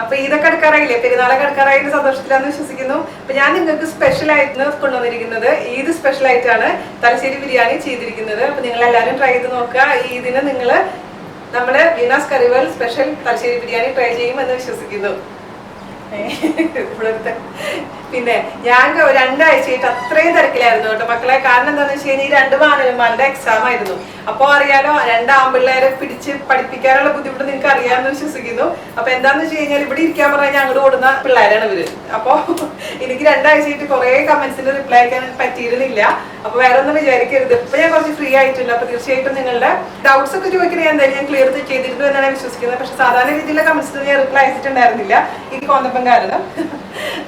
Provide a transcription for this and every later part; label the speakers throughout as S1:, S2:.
S1: അപ്പൊ ഇതൊക്കെ എടുക്കാറായില്ലേ, പെരുന്നാളൊക്കെ എടുക്കാറായിട്ട് സന്തോഷത്തിലാന്ന് വിശ്വസിക്കുന്നു. അപ്പൊ ഞാൻ നിങ്ങൾക്ക് സ്പെഷ്യൽ ആയിട്ട് കൊണ്ടുവന്നിരിക്കുന്നത് ഈദ് സ്പെഷ്യൽ ആയിട്ടാണ് തലശ്ശേരി ബിരിയാണി ചെയ്തിരിക്കുന്നത്. അപ്പൊ നിങ്ങൾ എല്ലാവരും ട്രൈ ചെയ്ത് നോക്കുക. ഇതിന് നിങ്ങൾ നമ്മുടെ വീനാസ് കറിവേൾഡ് സ്പെഷ്യൽ തലശ്ശേരി ബിരിയാണി ട്രൈ ചെയ്യുമെന്ന് വിശ്വസിക്കുന്നു. പിന്നെ ഞാൻ 2 ആഴ്ചയായിട്ട് അത്രയും തിരക്കിലായിരുന്നു കേട്ടോ മക്കളെ. കാരണം എന്താണെന്ന് വെച്ച് കഴിഞ്ഞാൽ ഈ 2 മാനന്മാരുടെ എക്സാം ആയിരുന്നു. അപ്പൊ അറിയാലോ, 2 ആൺപിള്ളേരെ പിടിച്ച് പഠിപ്പിക്കാനുള്ള ബുദ്ധിമുട്ട് നിങ്ങൾക്ക് അറിയാമെന്ന് വിശ്വസിക്കുന്നു. അപ്പൊ എന്താന്ന് വെച്ച് കഴിഞ്ഞാൽ ഇവിടെ ഇരിക്കാൻ പറഞ്ഞാൽ അങ്ങോട്ട് ഓടുന്ന പിള്ളേരാണ് ഇവര്. അപ്പൊ എനിക്ക് 2 ആഴ്ചയായിട്ട് കുറെ കമന്റ്സിന് റിപ്ലൈ അയക്കാൻ പറ്റിയിരുന്നില്ല. അപ്പൊ വേറെ ഒന്നും വിചാരിക്കരുത്, ഇപ്പൊ ഞാൻ കുറച്ച് ഫ്രീ ആയിട്ടുണ്ട്. അപ്പൊ തീർച്ചയായിട്ടും നിങ്ങളുടെ ഡൗട്ട്സ് ഒക്കെ ചോദിക്കണേ എന്തായാലും ഞാൻ ക്ലിയർ ചെയ്തിരുന്നു എന്നാണ് വിശ്വസിക്കുന്നത്. പക്ഷെ സാധാരണ രീതിയിലുള്ള കമന്റ്സിന് ഞാൻ റിപ്ലൈ അയച്ചിട്ടുണ്ടായിരുന്നില്ല ഈ കോന്തപ്പം കാരണം.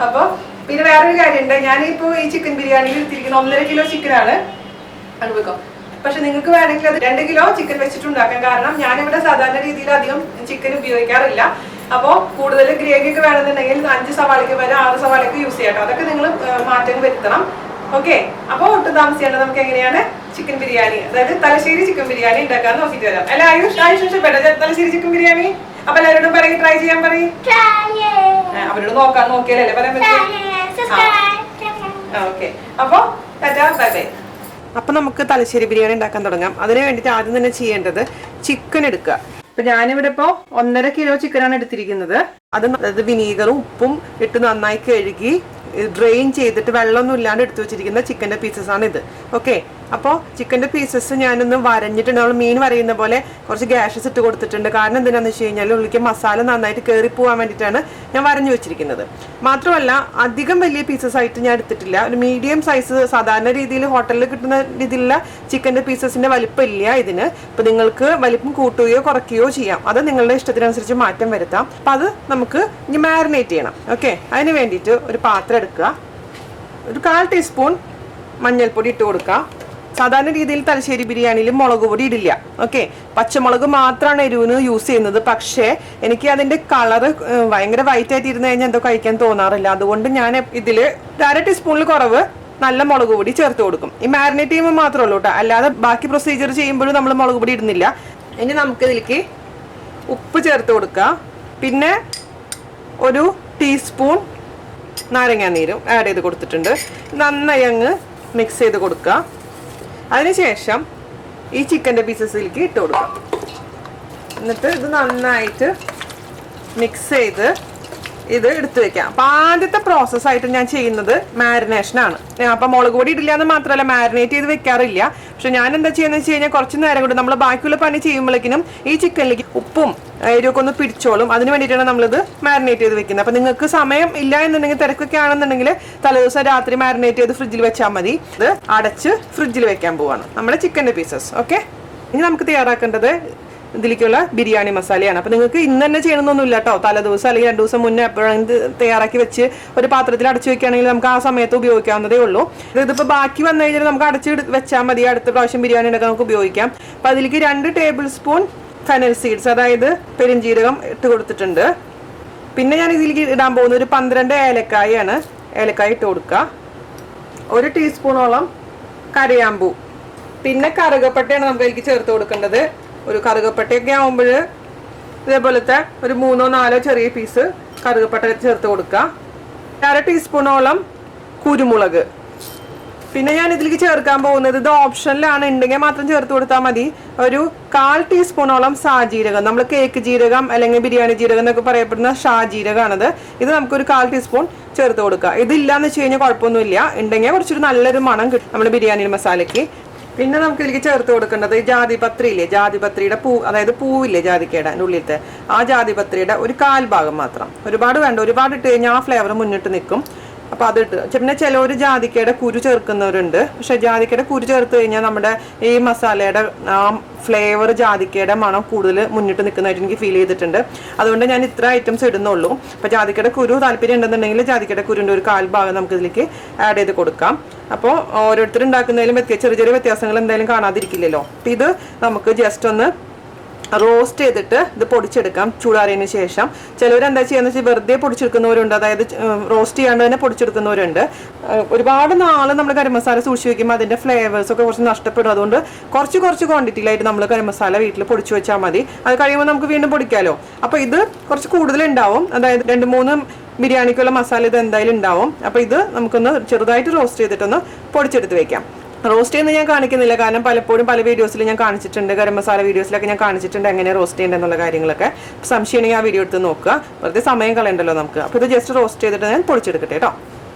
S1: അപ്പൊ പിന്നെ വേറൊരു കാര്യമുണ്ട്, ഞാനിപ്പോ ഈ ചിക്കൻ ബിരിയാണിയിൽ എടുത്തിരിക്കുന്ന 1.5 കിലോ ചിക്കനാണ് അനുഭവം. പക്ഷെ നിങ്ങൾക്ക് വേണമെങ്കിൽ അത് 2 കിലോ ചിക്കൻ വെച്ചിട്ടുണ്ടാക്കാം. കാരണം ഞാനിവിടെ സാധാരണ രീതിയിൽ അധികം ചിക്കൻ ഉപയോഗിക്കാറില്ല. അപ്പോൾ കൂടുതൽ ഗ്രേവി ഒക്കെ വേണമെന്നുണ്ടെങ്കിൽ 5 സവാളയ്ക്ക് വരെ 6 സവാളയ്ക്ക് യൂസ് ചെയ്യാം. അതൊക്കെ നിങ്ങൾ മാറ്റം വരുത്തണം. ഓക്കെ, അപ്പോൾ ഒട്ടും താമസിയാണ്ട് നമുക്ക് എങ്ങനെയാണ് ചിക്കൻ ബിരിയാണി, അതായത് തലശ്ശേരി ചിക്കൻ ബിരിയാണി ഉണ്ടാക്കാൻ നോക്കിയിട്ട് വരാം. അല്ല ആയുഷ് ഇഷ്ടപ്പെട്ട തലശ്ശേരി ചിക്കൻ ബിരിയാണി? അപ്പൊ എല്ലാവരോടും പറയും ട്രൈ ചെയ്യാൻ പറയും. അവരോട് നോക്കിയാലല്ലേ പറയാൻ പറ്റും. ഓക്കെ, അപ്പൊ ബൈ ബൈ. അപ്പൊ നമുക്ക് തലശ്ശേരി ബിരിയാണി ഉണ്ടാക്കാൻ തുടങ്ങാം. അതിന് വേണ്ടിയിട്ട് ആദ്യം തന്നെ ചെയ്യേണ്ടത് ചിക്കൻ എടുക്കുക. ഇപ്പൊ ഞാനിവിടെ ഇപ്പോ 1.5 കിലോ ചിക്കനാണ് എടുത്തിരിക്കുന്നത്. അത് വിനീഗറും ഉപ്പും ഇട്ട് നന്നായി കഴുകി ഡ്രെയിൻ ചെയ്തിട്ട് വെള്ളമൊന്നും ഇല്ലാണ്ട് എടുത്തു വെച്ചിരിക്കുന്ന ചിക്കൻ്റെ പീസസ് ആണ് ഇത്. ഓക്കെ, അപ്പോൾ ചിക്കൻ്റെ പീസസ് ഞാനൊന്ന് വരഞ്ഞിട്ടുണ്ട്. നമ്മൾ മീൻ വരയുന്ന പോലെ കുറച്ച് ഗ്യാഷസ് ഇട്ട് കൊടുത്തിട്ടുണ്ട്. കാരണം എന്തിനാന്ന് വെച്ച് കഴിഞ്ഞാൽ ഉള്ളിലേക്ക് മസാല നന്നായിട്ട് കയറി പോകാൻ വേണ്ടിയിട്ടാണ് ഞാൻ വരഞ്ഞു വെച്ചിരിക്കുന്നത്. മാത്രമല്ല അധികം വലിയ പീസസ് ആയിട്ട് ഞാൻ എടുത്തിട്ടില്ല. ഒരു മീഡിയം സൈസ്, സാധാരണ രീതിയിൽ ഹോട്ടലിൽ കിട്ടുന്ന രീതിയിലുള്ള ചിക്കൻ്റെ പീസസിന്റെ വലിപ്പം ഇല്ല ഇതിന്. ഇപ്പൊ നിങ്ങൾക്ക് വലിപ്പം കൂട്ടുകയോ കുറയ്ക്കുകയോ ചെയ്യാം. അത് നിങ്ങളുടെ ഇഷ്ടത്തിനനുസരിച്ച് മാറ്റം വരുത്താം. അപ്പൊ അത് നമുക്ക് ഇനി മാരിനേറ്റ് ചെയ്യണം. ഓക്കെ, അതിന് വേണ്ടിയിട്ട് ഒരു പാത്രം എടുക്കുക. ഒരു 1/4 ടീസ്പൂൺ മഞ്ഞൾപ്പൊടി ഇട്ട് കൊടുക്കുക. സാധാരണ രീതിയിൽ തലശ്ശേരി ബിരിയാണിയിൽ മുളക് പൊടി ഇടില്ല. ഓക്കെ, പച്ചമുളക് മാത്രമാണ് എരിവിന് യൂസ് ചെയ്യുന്നത്. പക്ഷേ എനിക്ക് അതിന്റെ കളറ് ഭയങ്കര വൈറ്റ് ആയിട്ട് ഇരുന്ന് കഴിഞ്ഞാൽ എന്തോ കഴിക്കാൻ തോന്നാറില്ല. അതുകൊണ്ട് ഞാൻ ഇതില് 1/2 ടീസ്പൂണിൽ കുറവ് നല്ല മുളക് പൊടി ചേർത്ത് കൊടുക്കും. ഈ മാരിനേറ്റ് ചെയ്യുമ്പോൾ മാത്രമേ ഉള്ളൂ കേട്ടോ, അല്ലാതെ ബാക്കി പ്രൊസീജിയർ ചെയ്യുമ്പോഴും നമ്മൾ മുളക് പൊടി ഇടുന്നില്ല. ഇനി നമുക്ക് ഇതിലേക്ക് ഉപ്പ് ചേർത്ത് കൊടുക്കുക. പിന്നെ ഒരു ടീസ്പൂൺ നാരങ്ങാനീരും ആഡ് ചെയ്ത് കൊടുത്തിട്ടുണ്ട്. നന്നായി അങ്ങ് മിക്സ് ചെയ്ത് കൊടുക്കുക. അതിനുശേഷം ഈ ചിക്കൻ്റെ പീസസിലേക്ക് ഇട്ട് കൊടുക്കുക. എന്നിട്ട് ഇത് നന്നായിട്ട് മിക്സ് ചെയ്ത് ഇത് എടുത്തു വെക്കാം. അപ്പൊ ആദ്യത്തെ പ്രോസസ്സായിട്ട് ഞാൻ ചെയ്യുന്നത് മാരിനേഷനാണ്. അപ്പൊ മുളക് പൊടി ഇടില്ല എന്ന് മാത്രമല്ല മാരിനേറ്റ് ചെയ്ത് വെക്കാറില്ല. പക്ഷെ ഞാൻ എന്താ ചെയ്യുന്നത് വെച്ച് കഴിഞ്ഞാൽ കുറച്ച് നേരം കൊണ്ട് നമ്മൾ ബാക്കിയുള്ള പണി ചെയ്യുമ്പോഴേക്കും ഈ ചിക്കനിലേക്ക് ഉപ്പും എരിവൊക്കെ ഒന്ന് പിടിച്ചോളും. അതിന് വേണ്ടിയിട്ടാണ് നമ്മളിത് മാരിനേറ്റ് ചെയ്ത് വെക്കുന്നത്. അപ്പൊ നിങ്ങൾക്ക് സമയം ഇല്ല എന്നുണ്ടെങ്കിൽ, തിരക്കൊക്കെ ആണെന്നുണ്ടെങ്കിൽ തലേദിവസം രാത്രി മാരിനേറ്റ് ചെയ്ത് ഫ്രിഡ്ജിൽ വെച്ചാൽ മതി. ഇത് അടച്ച് ഫ്രിഡ്ജിൽ വെക്കാൻ പോവാണ് നമ്മുടെ ചിക്കൻ്റെ പീസസ്. ഓക്കെ, ഇനി നമുക്ക് തയ്യാറാക്കേണ്ടത് ഇതിലേക്കുള്ള ബിരിയാണി മസാലയാണ്. അപ്പൊ നിങ്ങൾക്ക് ഇന്ന് തന്നെ ചെയ്യണമെന്നൊന്നും ഇല്ല കേട്ടോ. തലേദിവസം അല്ലെങ്കിൽ 2 ദിവസം മുന്നേ എപ്പോഴും തയ്യാറാക്കി വെച്ച് ഒരു പാത്രത്തിൽ അടച്ചു വെക്കുകയാണെങ്കിൽ നമുക്ക് ആ സമയത്ത് ഉപയോഗിക്കാവുന്നതേ ഉള്ളൂ. ഇതിപ്പോൾ ബാക്കി വന്നു കഴിഞ്ഞാൽ നമുക്ക് അടച്ച് വെച്ചാൽ മതി. അടുത്ത പ്രാവശ്യം ബിരിയാണി ഉണ്ടാക്കാൻ നമുക്ക് ഉപയോഗിക്കാം. അപ്പൊ അതിലേക്ക് 2 ടേബിൾ സ്പൂൺ ഫെനൽ സീഡ്സ്, അതായത് പെരുംജീരകം ഇട്ട് കൊടുത്തിട്ടുണ്ട്. പിന്നെ ഞാൻ ഇതിലേക്ക് ഇടാൻ പോകുന്നത് ഒരു 12 ഏലക്കായാണ്. ഏലക്കായ ഇട്ട് കൊടുക്കുക. 1 ടീസ്പൂണോളം കരയാമ്പൂ. പിന്നെ കറുകപ്പട്ടയാണ് നമുക്ക് ഇതിലേക്ക് ചേർത്ത് കൊടുക്കേണ്ടത്. ഒരു കറുകപ്പട്ടയൊക്കെ ആകുമ്പോൾ ഇതേപോലത്തെ ഒരു 3-4 ചെറിയ പീസ് കറുകപ്പട്ട ചേർത്ത് കൊടുക്കുക. 1/2 ടീസ്പൂണോളം കുരുമുളക്. പിന്നെ ഞാൻ ഇതിലേക്ക് ചേർക്കാൻ പോകുന്നത്, ഇത് ഓപ്ഷനിലാണ്, ഉണ്ടെങ്കിൽ മാത്രം ചേർത്ത് കൊടുത്താൽ മതി, ഒരു 1/4 ടീസ്പൂണോളം സാജീരകം. നമ്മൾ കേക്ക് ജീരകം അല്ലെങ്കിൽ ബിരിയാണി ജീരകം എന്നൊക്കെ പറയപ്പെടുന്ന ഷാജീരകമാണത്. ഇത് നമുക്കൊരു 1/4 ടീസ്പൂൺ ചേർത്ത് കൊടുക്കുക. ഇതില്ലാന്ന് വെച്ച് കഴിഞ്ഞാൽ കുഴപ്പമൊന്നുമില്ല, ഉണ്ടെങ്കിൽ കുറച്ചൊരു നല്ലൊരു മണം കിട്ടും നമ്മുടെ ബിരിയാണി മസാലയ്ക്ക്. പിന്നെ നമുക്ക് ഇതിലേക്ക് ചേർത്ത് കൊടുക്കേണ്ടത് ജാതിപത്രി ഇല്ലേ, ജാതിപത്രിയുടെ പൂ, അതായത് പൂവില്ലേ ജാതിക്കയുടെ ഉള്ളിലത്തെ, ആ ജാതിപത്രിയുടെ ഒരു 1/4 ഭാഗം മാത്രം. ഒരുപാട് വേണ്ട, ഒരുപാട് ഇട്ട് കഴിഞ്ഞാൽ ആ ഫ്ലേവർ മുന്നിട്ട് നിൽക്കും. അപ്പൊ അതിട്ട് പിന്നെ ചിലവർ ജാതിക്കയുടെ കുരു ചേർക്കുന്നവരുണ്ട്. പക്ഷെ ജാതിക്കയുടെ കുരു ചേർത്ത് കഴിഞ്ഞാൽ നമ്മുടെ ഈ മസാലയുടെ ആ ഫ്ലേവർ, ജാതിക്കയുടെ മണം കൂടുതൽ മുന്നിട്ട് നിൽക്കുന്നതായിട്ട് എനിക്ക് ഫീൽ ചെയ്തിട്ടുണ്ട്. അതുകൊണ്ട് ഞാൻ ഇത്ര ഐറ്റംസ് ഇടുന്നുള്ളൂ. അപ്പൊ ജാതിക്കയുടെ കുരു താല്പര്യം ഉണ്ടെന്നുണ്ടെങ്കിൽ ജാതിക്കയുടെ കുരുവിൻ്റെ ഒരു 1/4 ഭാഗം നമുക്ക് ഇതിലേക്ക് ആഡ് ചെയ്ത് കൊടുക്കാം. അപ്പോൾ ഓരോരുത്തർ ഉണ്ടാക്കുന്നതിലും ചെറിയ ചെറിയ വ്യത്യാസങ്ങൾ എന്തായാലും കാണാതിരിക്കില്ലല്ലോ. അപ്പം ഇത് നമുക്ക് ജസ്റ്റ് ഒന്ന് റോസ്റ്റ് ചെയ്തിട്ട് ഇത് പൊടിച്ചെടുക്കാം ചൂടാറിയതിന് ശേഷം. ചിലവർ എന്താ ചെയ്യുന്നത് വെച്ചാൽ വെറുതെ പൊടിച്ചെടുക്കുന്നവരുണ്ട്, അതായത് റോസ്റ്റ് ചെയ്യാണ്ട് തന്നെ പൊടിച്ചെടുക്കുന്നവരുണ്ട്. ഒരുപാട് നാൾ നമ്മൾ കറി മസാല സൂക്ഷിച്ച് വെക്കുമ്പോൾ അതിൻ്റെ ഫ്ലേവേഴ്സ് ഒക്കെ കുറച്ച് നഷ്ടപ്പെടും. അതുകൊണ്ട് കുറച്ച് ക്വാണ്ടിറ്റിയിലായിട്ട് നമ്മൾ കറി മസാല വീട്ടിൽ പൊടിച്ചു വെച്ചാൽ മതി. അത് കഴിയുമ്പോൾ നമുക്ക് വീണ്ടും പൊടിക്കാമല്ലോ. അപ്പോൾ ഇത് കുറച്ച് കൂടുതലുണ്ടാവും, അതായത് 2-3 ബിരിയാണിക്കുള്ള മസാല ഇത് എന്തായാലും ഉണ്ടാവും. അപ്പോൾ ഇത് നമുക്കൊന്ന് ചെറുതായിട്ട് റോസ്റ്റ് ചെയ്തിട്ടൊന്ന് പൊടിച്ചെടുത്ത് വെക്കാം. റോസ്റ്റ് ചെയ്യുന്നത് ഞാൻ കാണിക്കുന്നില്ല, കാരണം പലപ്പോഴും പല വീഡിയോസിൽ ഞാൻ കാണിച്ചിട്ടുണ്ട്, ഗരം മസാല വീഡിയോസിലൊക്കെ ഞാൻ കാണിച്ചിട്ടുണ്ട് എങ്ങനെ റോസ്റ്റ് ചെയ്യേണ്ടതെന്നുള്ള കാര്യങ്ങളൊക്കെ. സംശയമാണെങ്കിൽ ആ വീഡിയോ എടുത്ത് നോക്കുക, വെറുതെ സമയം കളയണ്ടല്ലോ നമുക്ക്. അപ്പോൾ ഇത് ജസ്റ്റ് റോസ്റ്റ് ചെയ്തിട്ട് ഞാൻ പൊടിച്ചെടുക്കട്ടെ കേട്ടോ.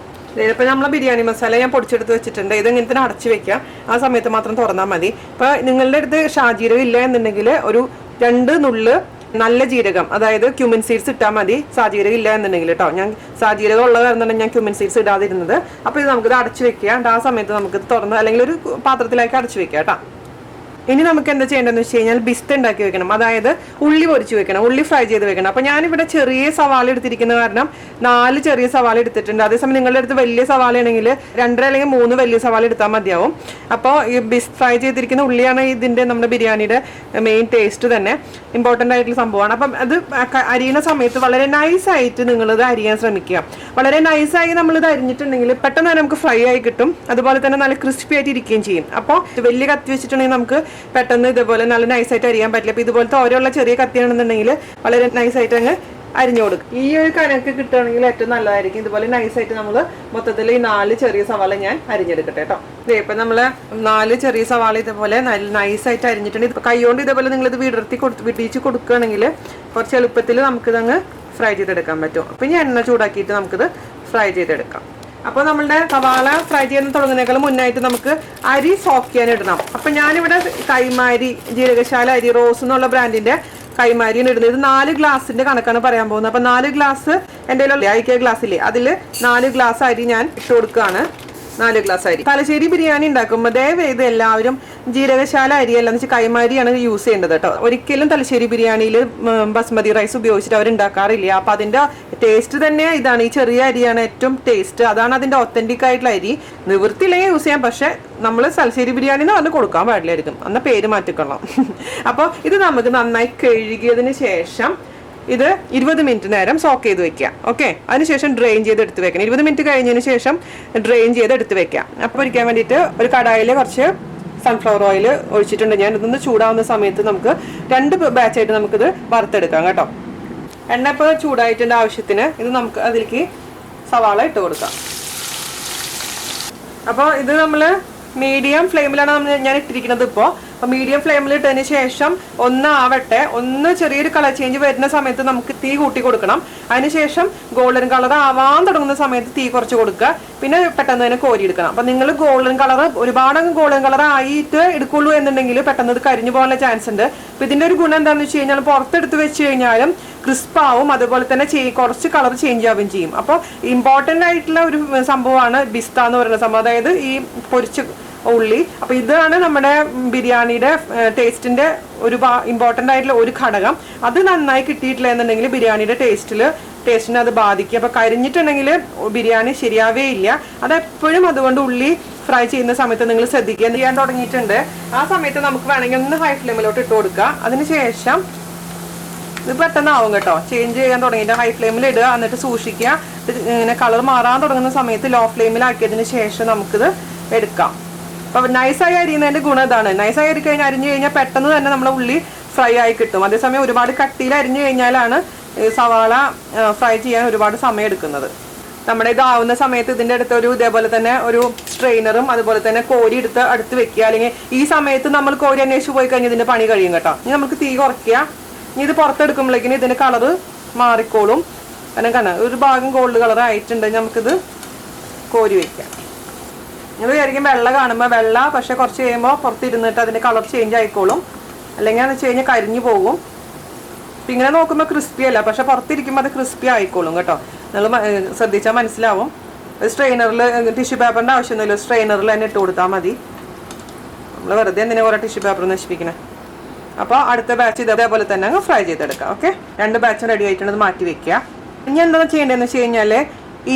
S1: ഇതിപ്പോൾ നമ്മൾ ബിരിയാണി മസാല ഞാൻ പൊടിച്ചെടുത്ത് വെച്ചിട്ടുണ്ട്. ഇത് ഇങ്ങനെ തന്നെ അടച്ച് വെക്കാം, ആ സമയത്ത് മാത്രം തുറന്നാൽ മതി. ഇപ്പോൾ നിങ്ങളുടെ അടുത്ത് ഷാജീരകം ഇല്ല എന്നുണ്ടെങ്കിൽ ഒരു 2 നുള്ള് നല്ല ജീരകം, അതായത് ക്യുമിൻ സീഡ്സ് ഇട്ടാൽ മതി. സാജീരകം ഇല്ല എന്നുണ്ടെങ്കിൽ കേട്ടോ. ഞാൻ സാജീരകം ഉള്ള കാരണം ഞാൻ ക്യുമിൻ സീഡ്സ് ഇടാതിരുന്നത്. അപ്പോൾ ഇത് നമുക്കിത് അടച്ചു വെക്കാം. ആ സമയത്ത് നമുക്ക് തുറന്ന് അല്ലെങ്കിൽ ഒരു പാത്രത്തിലേക്ക് അടച്ചു വെക്കാം കേട്ടോ. ഇനി നമുക്ക് എന്താ ചെയ്യേണ്ടതെന്ന് വെച്ച് കഴിഞ്ഞാൽ ബിസ്ത ഉണ്ടാക്കി വെക്കണം, അതായത് ഉള്ളി പൊരിച്ച് വെക്കണം, ഉള്ളി ഫ്രൈ ചെയ്ത് വെക്കണം. അപ്പോൾ ഞാനിവിടെ ചെറിയ സവാള എടുത്തിരിക്കുന്ന കാരണം 4 ചെറിയ സവാള എടുത്തിട്ടുണ്ട്. അതേസമയം നിങ്ങളുടെ അടുത്ത് വലിയ സവാള ആണെങ്കിൽ 2 അല്ലെങ്കിൽ 3 വലിയ സവാള എടുത്താൽ മതിയാവും. അപ്പോൾ ഈ ഫ്രൈ ചെയ്തിരിക്കുന്ന ഉള്ളിയാണ് ഇതിൻ്റെ നമ്മുടെ ബിരിയാണിയുടെ മെയിൻ ടേസ്റ്റ് തന്നെ, ഇമ്പോർട്ടൻ്റ് ആയിട്ടുള്ള സംഭവമാണ്. അപ്പം അത് അരിയണ സമയത്ത് വളരെ നൈസായിട്ട് നിങ്ങളിത് അരിയാൻ ശ്രമിക്കുക. വളരെ നൈസായി നമ്മളിത് അരിഞ്ഞിട്ടുണ്ടെങ്കിൽ പെട്ടെന്ന് തന്നെ നമുക്ക് ഫ്രൈ ആയി കിട്ടും, അതുപോലെ തന്നെ നല്ല ക്രിസ്പി ആയിട്ട് ഇരിക്കുകയും ചെയ്യും. അപ്പോൾ വലിയ കത്തി വെച്ചിട്ടുണ്ടെങ്കിൽ നമുക്ക് പെട്ടെന്ന് ഇതുപോലെ നല്ല നൈസായിട്ട് അരിയാൻ പറ്റില്ല. അപ്പോൾ ഇതുപോലത്തെ ഓരോയുള്ള ചെറിയ കത്തിയാണെന്നുണ്ടെങ്കിൽ വളരെ നൈസായിട്ട് അങ്ങ് അരിഞ്ഞു കൊടുക്കും. ഈ ഒരു കനക്ക് കിട്ടുകയാണെങ്കിൽ ഏറ്റവും നല്ലതായിരിക്കും. ഇതുപോലെ നൈസായിട്ട് നമ്മൾ മൊത്തത്തിൽ ഈ 4 ചെറിയ സവാള ഞാൻ അരിഞ്ഞെടുക്കട്ടെ കേട്ടോ. ഇപ്പം നമ്മൾ 4 ചെറിയ സവാള ഇതുപോലെ നല്ല നൈസായിട്ട് അരിഞ്ഞിട്ടുണ്ട്. കൈകൊണ്ട് ഇതേപോലെ നിങ്ങളിത് വിടിച്ച് കൊടുക്കുകയാണെങ്കിൽ കുറച്ച് എളുപ്പത്തിൽ നമുക്കിതങ്ങ് ഫ്രൈ ചെയ്തെടുക്കാൻ പറ്റും. അപ്പം ഇനി എണ്ണ ചൂടാക്കിയിട്ട് നമുക്കിത് ഫ്രൈ ചെയ്തെടുക്കാം. അപ്പോൾ നമ്മളുടെ സവാള ഫ്രൈ ചെയ്യാൻ തുടങ്ങുന്നതിനേക്കാൾ മുന്നായിട്ട് നമുക്ക് അരി സോക്ക് ചെയ്യാൻ ഇടണം. അപ്പം ഞാനിവിടെ കൈമാരി ജീരകശാല അരി റോസ് എന്നുള്ള ബ്രാൻഡിൻ്റെ കൈമാരിയാണ് ഇടുന്നത്. ഇത് 4 ഗ്ലാസിൻ്റെ കണക്കാണ് പറയാൻ പോകുന്നത്. അപ്പം 4 ഗ്ലാസ് എൻ്റെ കയ്യിലുള്ള ഗ്ലാസ്സില്ലേ അതിൽ 4 ഗ്ലാസ് അരി ഞാൻ ഇട്ട് കൊടുക്കുകയാണ്. 4 ഗ്ലാസ് അരി. തലശ്ശേരി ബിരിയാണി ഉണ്ടാക്കുമ്പോൾ ദയവേത് എല്ലാവരും ജീരകശാല അരിയല്ല എന്ന് വെച്ചാൽ കൈമാരിയാണ് യൂസ് ചെയ്യേണ്ടത് കേട്ടോ. ഒരിക്കലും തലശ്ശേരി ബിരിയാണിയിൽ ബസ്മതി റൈസ് ഉപയോഗിച്ചിട്ട് അവരുണ്ടാക്കാറില്ല. അപ്പം അതിൻ്റെ ടേസ്റ്റ് തന്നെ ഇതാണ്, ഈ ചെറിയ അരിയാണ് ഏറ്റവും ടേസ്റ്റ്, അതാണ് അതിൻ്റെ ഒത്തൻറ്റിക് ആയിട്ടുള്ള അരി. നിവൃത്തിയില്ലെങ്കിൽ യൂസ് ചെയ്യാം, പക്ഷേ നമ്മൾ തലശ്ശേരി ബിരിയാണി എന്ന് പറഞ്ഞ് കൊടുക്കാൻ പാടില്ലായിരിക്കും, എന്നാൽ പേര് മാറ്റിക്കൊള്ളാം. അപ്പോൾ ഇത് നമുക്ക് നന്നായി കഴുകിയതിന് ശേഷം ഇത് 20 മിനിറ്റ് നേരം സോക്ക് ചെയ്ത് വെക്കാം. ഓക്കെ, അതിനുശേഷം ഡ്രെയിൻ ചെയ്ത് എടുത്ത് വെക്കണം. 20 മിനിറ്റ് കഴിഞ്ഞതിന് ശേഷം ഡ്രെയിൻ ചെയ്ത് എടുത്ത് വെക്കാം. അപ്പോൾ പൊരിക്കാൻ വേണ്ടിയിട്ട് ഒരു കടായിൽ കുറച്ച് സൺഫ്ലവർ ഓയിൽ ഒഴിച്ചിട്ടുണ്ട് ഞാൻ. ഇതൊന്ന് ചൂടാവുന്ന സമയത്ത് നമുക്ക് 2 ബാച്ചായിട്ട് നമുക്കിത് വറുത്തെടുക്കാം കേട്ടോ. എണ്ണ ഇപ്പോൾ ചൂടായിട്ടുണ്ട് ആവശ്യത്തിന്. ഇത് നമുക്ക് അതിലേക്ക് സവാള ഇട്ട് കൊടുക്കാം. അപ്പോൾ ഇത് നമ്മൾ മീഡിയം ഫ്ലെയിമിലാണ് ഞാൻ ഇട്ടിരിക്കുന്നത് ഇപ്പോൾ. അപ്പോൾ മീഡിയം ഫ്ലെയിമിൽ ഇട്ടതിന് ശേഷം ഒന്ന് ആവട്ടെ, ഒന്ന് ചെറിയൊരു കളർ ചേഞ്ച് വരുന്ന സമയത്ത് നമുക്ക് തീ കൂട്ടി കൊടുക്കണം. അതിനുശേഷം ഗോൾഡൻ കളർ ആവാൻ തുടങ്ങുന്ന സമയത്ത് തീ കുറച്ച് കൊടുക്കുക, പിന്നെ പെട്ടെന്ന് തന്നെ കോരിയെടുക്കണം. അപ്പം നിങ്ങൾ ഗോൾഡൻ കളർ ഒരുപാട് ഗോൾഡൻ കളർ ആയിട്ട് എടുക്കുള്ളൂ എന്നുണ്ടെങ്കിൽ പെട്ടെന്ന് ഇത് കരിഞ്ഞു പോകാനുള്ള ചാൻസ് ഉണ്ട്. അപ്പോൾ ഇതിൻ്റെ ഒരു ഗുണം എന്താണെന്ന് വെച്ച് കഴിഞ്ഞാൽ പുറത്തെടുത്ത് വെച്ച് കഴിഞ്ഞാലും ക്രിസ്പാവും, അതുപോലെ തന്നെ കുറച്ച് കളർ ചേഞ്ച് ആവുകയും ചെയ്യും. അപ്പോൾ ഇമ്പോർട്ടൻ്റ് ആയിട്ടുള്ള ഒരു സംഭവമാണ് ബിസ്ത എന്ന് പറയുന്ന സംഭവം, അതായത് ഈ പൊരിച്ച ഉള്ളി. അപ്പോൾ ഇതാണ് നമ്മുടെ ബിരിയാണിയുടെ ടേസ്റ്റിൻ്റെ ഒരു ഇമ്പോർട്ടൻ്റ് ആയിട്ടുള്ള ഒരു ഘടകം. അത് നന്നായി കിട്ടിയിട്ടില്ല എന്നുണ്ടെങ്കിൽ ബിരിയാണിയുടെ ടേസ്റ്റിനെ അത് ബാധിക്കും. അപ്പോൾ കരിഞ്ഞിട്ടുണ്ടെങ്കിൽ ബിരിയാണി ശരിയാവേ ഇല്ല. അതെപ്പോഴും അതുകൊണ്ട് ഉള്ളി ഫ്രൈ ചെയ്യുന്ന സമയത്ത് നിങ്ങൾ ശ്രദ്ധിക്കുക. ചെയ്യാൻ തുടങ്ങിയിട്ടുണ്ട് ആ സമയത്ത് നമുക്ക് വേണമെങ്കിൽ ഒന്ന് ഹൈ ഫ്ലെയിമിലോട്ട് ഇട്ട് കൊടുക്കുക. അതിനുശേഷം ഇത് പെട്ടെന്നാവും കേട്ടോ, ചേഞ്ച് ചെയ്യാൻ തുടങ്ങിയിട്ട് ഹൈ ഫ്ലെയിമിൽ ഇടുക, എന്നിട്ട് സൂക്ഷിക്കുക. ഇങ്ങനെ കളർ മാറാൻ തുടങ്ങുന്ന സമയത്ത് ലോ ഫ്ലെയിമിലാക്കിയതിന് ശേഷം നമുക്കിത് എടുക്കാം. അപ്പോൾ നൈസായി അരിയുന്നതിൻ്റെ ഗുണം ഇതാണ്. നൈസായി അരിഞ്ഞു കഴിഞ്ഞാൽ പെട്ടെന്ന് തന്നെ നമ്മുടെ ഉള്ളി ഫ്രൈ ആയി കിട്ടും. അതേസമയം ഒരുപാട് കട്ടിയിൽ അരിഞ്ഞു കഴിഞ്ഞാലാണ് സവാള ഫ്രൈ ചെയ്യാൻ ഒരുപാട് സമയം എടുക്കുന്നത്. നമ്മുടെ ഇതാവുന്ന സമയത്ത് ഇതിൻ്റെ അടുത്ത് ഇതേപോലെ തന്നെ ഒരു സ്ട്രെയിനറും അതുപോലെ തന്നെ കോരി അടുത്ത് വെക്കുക. അല്ലെങ്കിൽ ഈ സമയത്ത് നമ്മൾ കോരി അന്വേഷിച്ച് പോയി കഴിഞ്ഞാൽ ഇതിൻ്റെ പണി കഴിയും കേട്ടോ. ഇനി നമുക്ക് തീ കുറയ്ക്കുക. ഇനി ഇത് പുറത്തെടുക്കുമ്പോഴേക്കിന് ഇതിൻ്റെ കളറ് മാറിക്കോളും. കാരണം കാണാം ഒരു ഭാഗം ഗോൾഡ് കളർ ആയിട്ടുണ്ട്. നമുക്കിത് കോരി വയ്ക്കാം. നിങ്ങൾ വിചാരിക്കും വെള്ള കാണുമ്പോൾ വെള്ള, പക്ഷെ കുറച്ച് കഴിയുമ്പോൾ പുറത്തിരുന്നിട്ട് അതിൻ്റെ കളർ ചേഞ്ച് ആയിക്കോളും. അല്ലെങ്കിൽ എന്ന് വെച്ച് കഴിഞ്ഞാൽ കരിഞ്ഞു പോകും. അപ്പം ഇങ്ങനെ നോക്കുമ്പോൾ ക്രിസ്പി അല്ല, പക്ഷെ പുറത്തിരിക്കുമ്പോൾ അത് ക്രിസ്പി ആയിക്കോളും കേട്ടോ. നിങ്ങൾ ശ്രദ്ധിച്ചാൽ മനസ്സിലാവും. സ്ട്രെയിനറിൽ ടിഷ്യൂ പേപ്പറിൻ്റെ ആവശ്യമൊന്നുമില്ല, സ്ട്രെയിനറിൽ തന്നെ ഇട്ട് കൊടുത്താൽ മതി. നമ്മൾ വെറുതെ എന്തിനാ കുറേ ടിഷ്യൂ പേപ്പർ നശിപ്പിക്കണേ. അപ്പോൾ അടുത്ത ബാച്ച് ഇതേപോലെ തന്നെ അങ്ങ് ഫ്രൈ ചെയ്തെടുക്കാം. ഓക്കെ, 2 ബാച്ചും റെഡി ആയിട്ടുള്ളത് മാറ്റി വെക്കുക. ഇനി എന്താ ചെയ്യേണ്ടതെന്ന് വെച്ച് കഴിഞ്ഞാൽ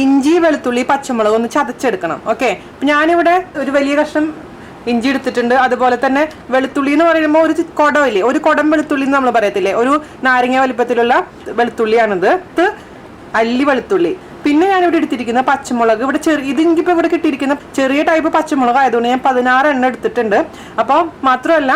S1: ഇഞ്ചി, വെളുത്തുള്ളി, പച്ചമുളക് ഒന്ന് ചതച്ചെടുക്കണം. ഓക്കെ, അപ്പം ഞാനിവിടെ ഒരു വലിയ കഷ്ണം ഇഞ്ചി എടുത്തിട്ടുണ്ട്. അതുപോലെ തന്നെ വെളുത്തുള്ളി എന്ന് പറയുമ്പോൾ ഒരു കുടമില്ലേ, ഒരു കുടം വെളുത്തുള്ളി എന്ന് നമ്മൾ പറയത്തില്ലേ, ഒരു നാരങ്ങ വലിപ്പത്തിലുള്ള വെളുത്തുള്ളിയാണിത്. അല്ലി വെളുത്തുള്ളി. പിന്നെ ഞാനിവിടെ എടുത്തിരിക്കുന്ന പച്ചമുളക്. ഇവിടെ ഇതിപ്പോൾ ഇവിടെ കിട്ടിയിരിക്കുന്ന ചെറിയ ടൈപ്പ് പച്ചമുളക് ആയതുകൊണ്ട് ഞാൻ 16 എണ്ണം എടുത്തിട്ടുണ്ട്. അപ്പോൾ മാത്രമല്ല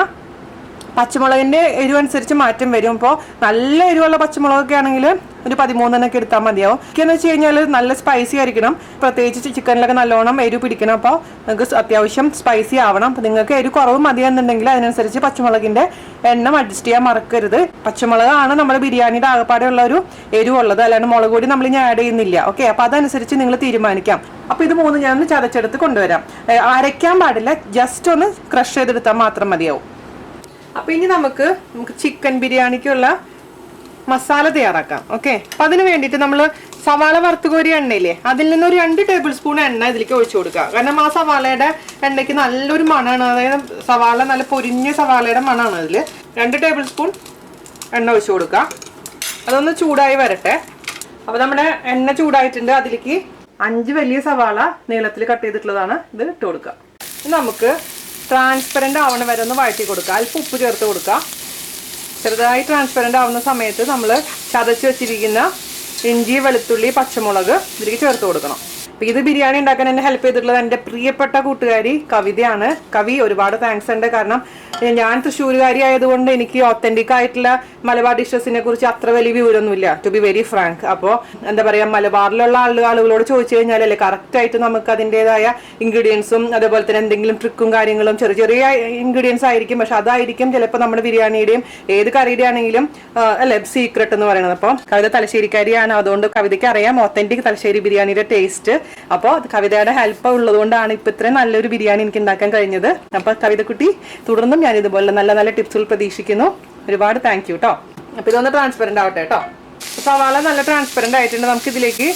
S1: പച്ചമുളകിന്റെ എരിവ് അനുസരിച്ച് മാറ്റം വരും. ഇപ്പോൾ നല്ല എരിവുള്ള പച്ചമുളകൊക്കെ ആണെങ്കിൽ ഒരു 13 എണ്ണൊക്കെ എടുത്താൽ മതിയാവും. എന്ന് വെച്ച് കഴിഞ്ഞാൽ നല്ല സ്പൈസി ആയിരിക്കണം, പ്രത്യേകിച്ച് ചിക്കനിലൊക്കെ നല്ലോണം എരിവ് പിടിക്കണം. അപ്പോൾ നിങ്ങൾക്ക് അത്യാവശ്യം സ്പൈസി ആവണം. അപ്പോൾ നിങ്ങൾക്ക് എരിവ് കുറവ് മതിയെന്നുണ്ടെങ്കിൽ അതിനനുസരിച്ച് പച്ചമുളകിന്റെ എണ്ണം അഡ്ജസ്റ്റ് ചെയ്യാൻ മറക്കരുത്. പച്ചമുളകാണ് നമ്മുടെ ബിരിയാണിയുടെ ആകപ്പാടെയുള്ള ഒരു എരിവുള്ളത്, അല്ലാണ്ട് മുളക് പൊടി നമ്മൾ ഇനി ആഡ് ചെയ്യുന്നില്ല. ഓക്കെ, അപ്പോൾ അതനുസരിച്ച് നിങ്ങൾ തീരുമാനിക്കാം. അപ്പോൾ ഇത് 3 ഞാൻ ഒന്ന് ചതച്ചെടുത്ത് കൊണ്ടുവരാം. അരയ്ക്കാൻ പാടില്ല, ജസ്റ്റ് ഒന്ന് ക്രഷ് ചെയ്തെടുത്താൽ മാത്രം മതിയാവും. അപ്പൊ ഇനി നമുക്ക് ചിക്കൻ ബിരിയാണിക്കുള്ള മസാല തയ്യാറാക്കാം. ഓക്കെ, അപ്പൊ അതിന് വേണ്ടിയിട്ട് നമ്മൾ സവാള വറുത്ത് കോരിയ എണ്ണയില്ലേ, അതിൽ നിന്ന് ഒരു 2 ടേബിൾ സ്പൂൺ എണ്ണ ഇതിലേക്ക് ഒഴിച്ചു കൊടുക്കുക. കാരണം ആ സവാളയുടെ എണ്ണയ്ക്ക് നല്ലൊരു മണമാണ്, അതായത് സവാള നല്ല പൊരിഞ്ഞ സവാളയുടെ മണമാണ്. അതിൽ 2 ടേബിൾ സ്പൂൺ എണ്ണ ഒഴിച്ചു കൊടുക്കുക. അതൊന്ന് ചൂടായി വരട്ടെ. അപ്പൊ നമ്മുടെ എണ്ണ ചൂടായിട്ടുണ്ട്. അതിലേക്ക് 5 വലിയ സവാള നീളത്തിൽ കട്ട് ചെയ്തിട്ടുള്ളതാണ് ഇത് ഇട്ട് കൊടുക്കുക. നമുക്ക് ട്രാൻസ്പെറന്റ് ആവണ വരെ ഒന്ന് വഴറ്റി കൊടുക്കുക. അല്പം ഉപ്പ് ചേർത്ത് കൊടുക്കുക. ചെറുതായി ട്രാൻസ്പെറന്റ് ആവുന്ന സമയത്ത് നമ്മൾ ചതച്ച് വെച്ചിരിക്കുന്ന ഇഞ്ചി, വെളുത്തുള്ളി, പച്ചമുളക് ഇതിലേക്ക് ചേർത്ത് കൊടുക്കണം. അപ്പൊ ഇത് ബിരിയാണി ഉണ്ടാക്കാൻ എന്നെ ഹെൽപ്പ് ചെയ്തിട്ടുള്ളത് എൻ്റെ പ്രിയപ്പെട്ട കൂട്ടുകാരി കവിതയാണ്. കവി ഒരുപാട് താങ്ക്സ് ഉണ്ട്. കാരണം ഞാൻ തൃശ്ശൂരുകാരി ആയതുകൊണ്ട് എനിക്ക് ഒത്തന്റിക് ആയിട്ടുള്ള മലബാർ ഡിഷസിനെ കുറിച്ച് അത്ര വലിയ വിവരമൊന്നുമില്ല, ടു ബി വെരി ഫ്രാങ്ക്. അപ്പോൾ എന്താ പറയാ, മലബാറിലുള്ള ആളുകളോട് ചോദിച്ചു കഴിഞ്ഞാലല്ലേ കറക്റ്റ് ആയിട്ട് നമുക്ക് അതിൻ്റെതായ ഇൻഗ്രീഡിയൻസും അതുപോലെ തന്നെ എന്തെങ്കിലും ട്രിക്കും കാര്യങ്ങളും ചെറിയ ചെറിയ ഇൻഗ്രീഡിയൻസ് ആയിരിക്കും, പക്ഷെ അതായിരിക്കും ചിലപ്പോൾ നമ്മുടെ ബിരിയാണിയുടെയും ഏത് കറിയുടെ ആണെങ്കിലും അല്ലെ സീക്രട്ട് എന്ന് പറയുന്നത്. അപ്പോൾ കവിത തലശ്ശേരിക്കാരിയാണ്, അതുകൊണ്ട് കവിതയ്ക്ക് അറിയാം ഒത്തന്റിക് തലശ്ശേരി ബിരിയാണിയുടെ ടേസ്റ്റ്. അപ്പോൾ കവിതയുടെ ഹെൽപ്പ് ഉള്ളതുകൊണ്ടാണ് ഇപ്പൊ ഇത്രയും നല്ലൊരു ബിരിയാണി എനിക്ക് ഉണ്ടാക്കാൻ കഴിഞ്ഞത്. അപ്പൊ കവിതക്കുട്ടി, തുടർന്നും ഞാൻ ഇതുപോലെ നല്ല നല്ല ടിപ്സുകൾ പ്രതീക്ഷിക്കുന്നു. ഒരുപാട് താങ്ക് യു കേട്ടോ. അപ്പൊ ഇതൊന്ന് ട്രാൻസ്പെറന്റ് ആവട്ടെ കേട്ടോ. സവാള നല്ല ട്രാൻസ്പെറന്റ് ആയിട്ടുണ്ട്. നമുക്ക് ഇതിലേക്ക്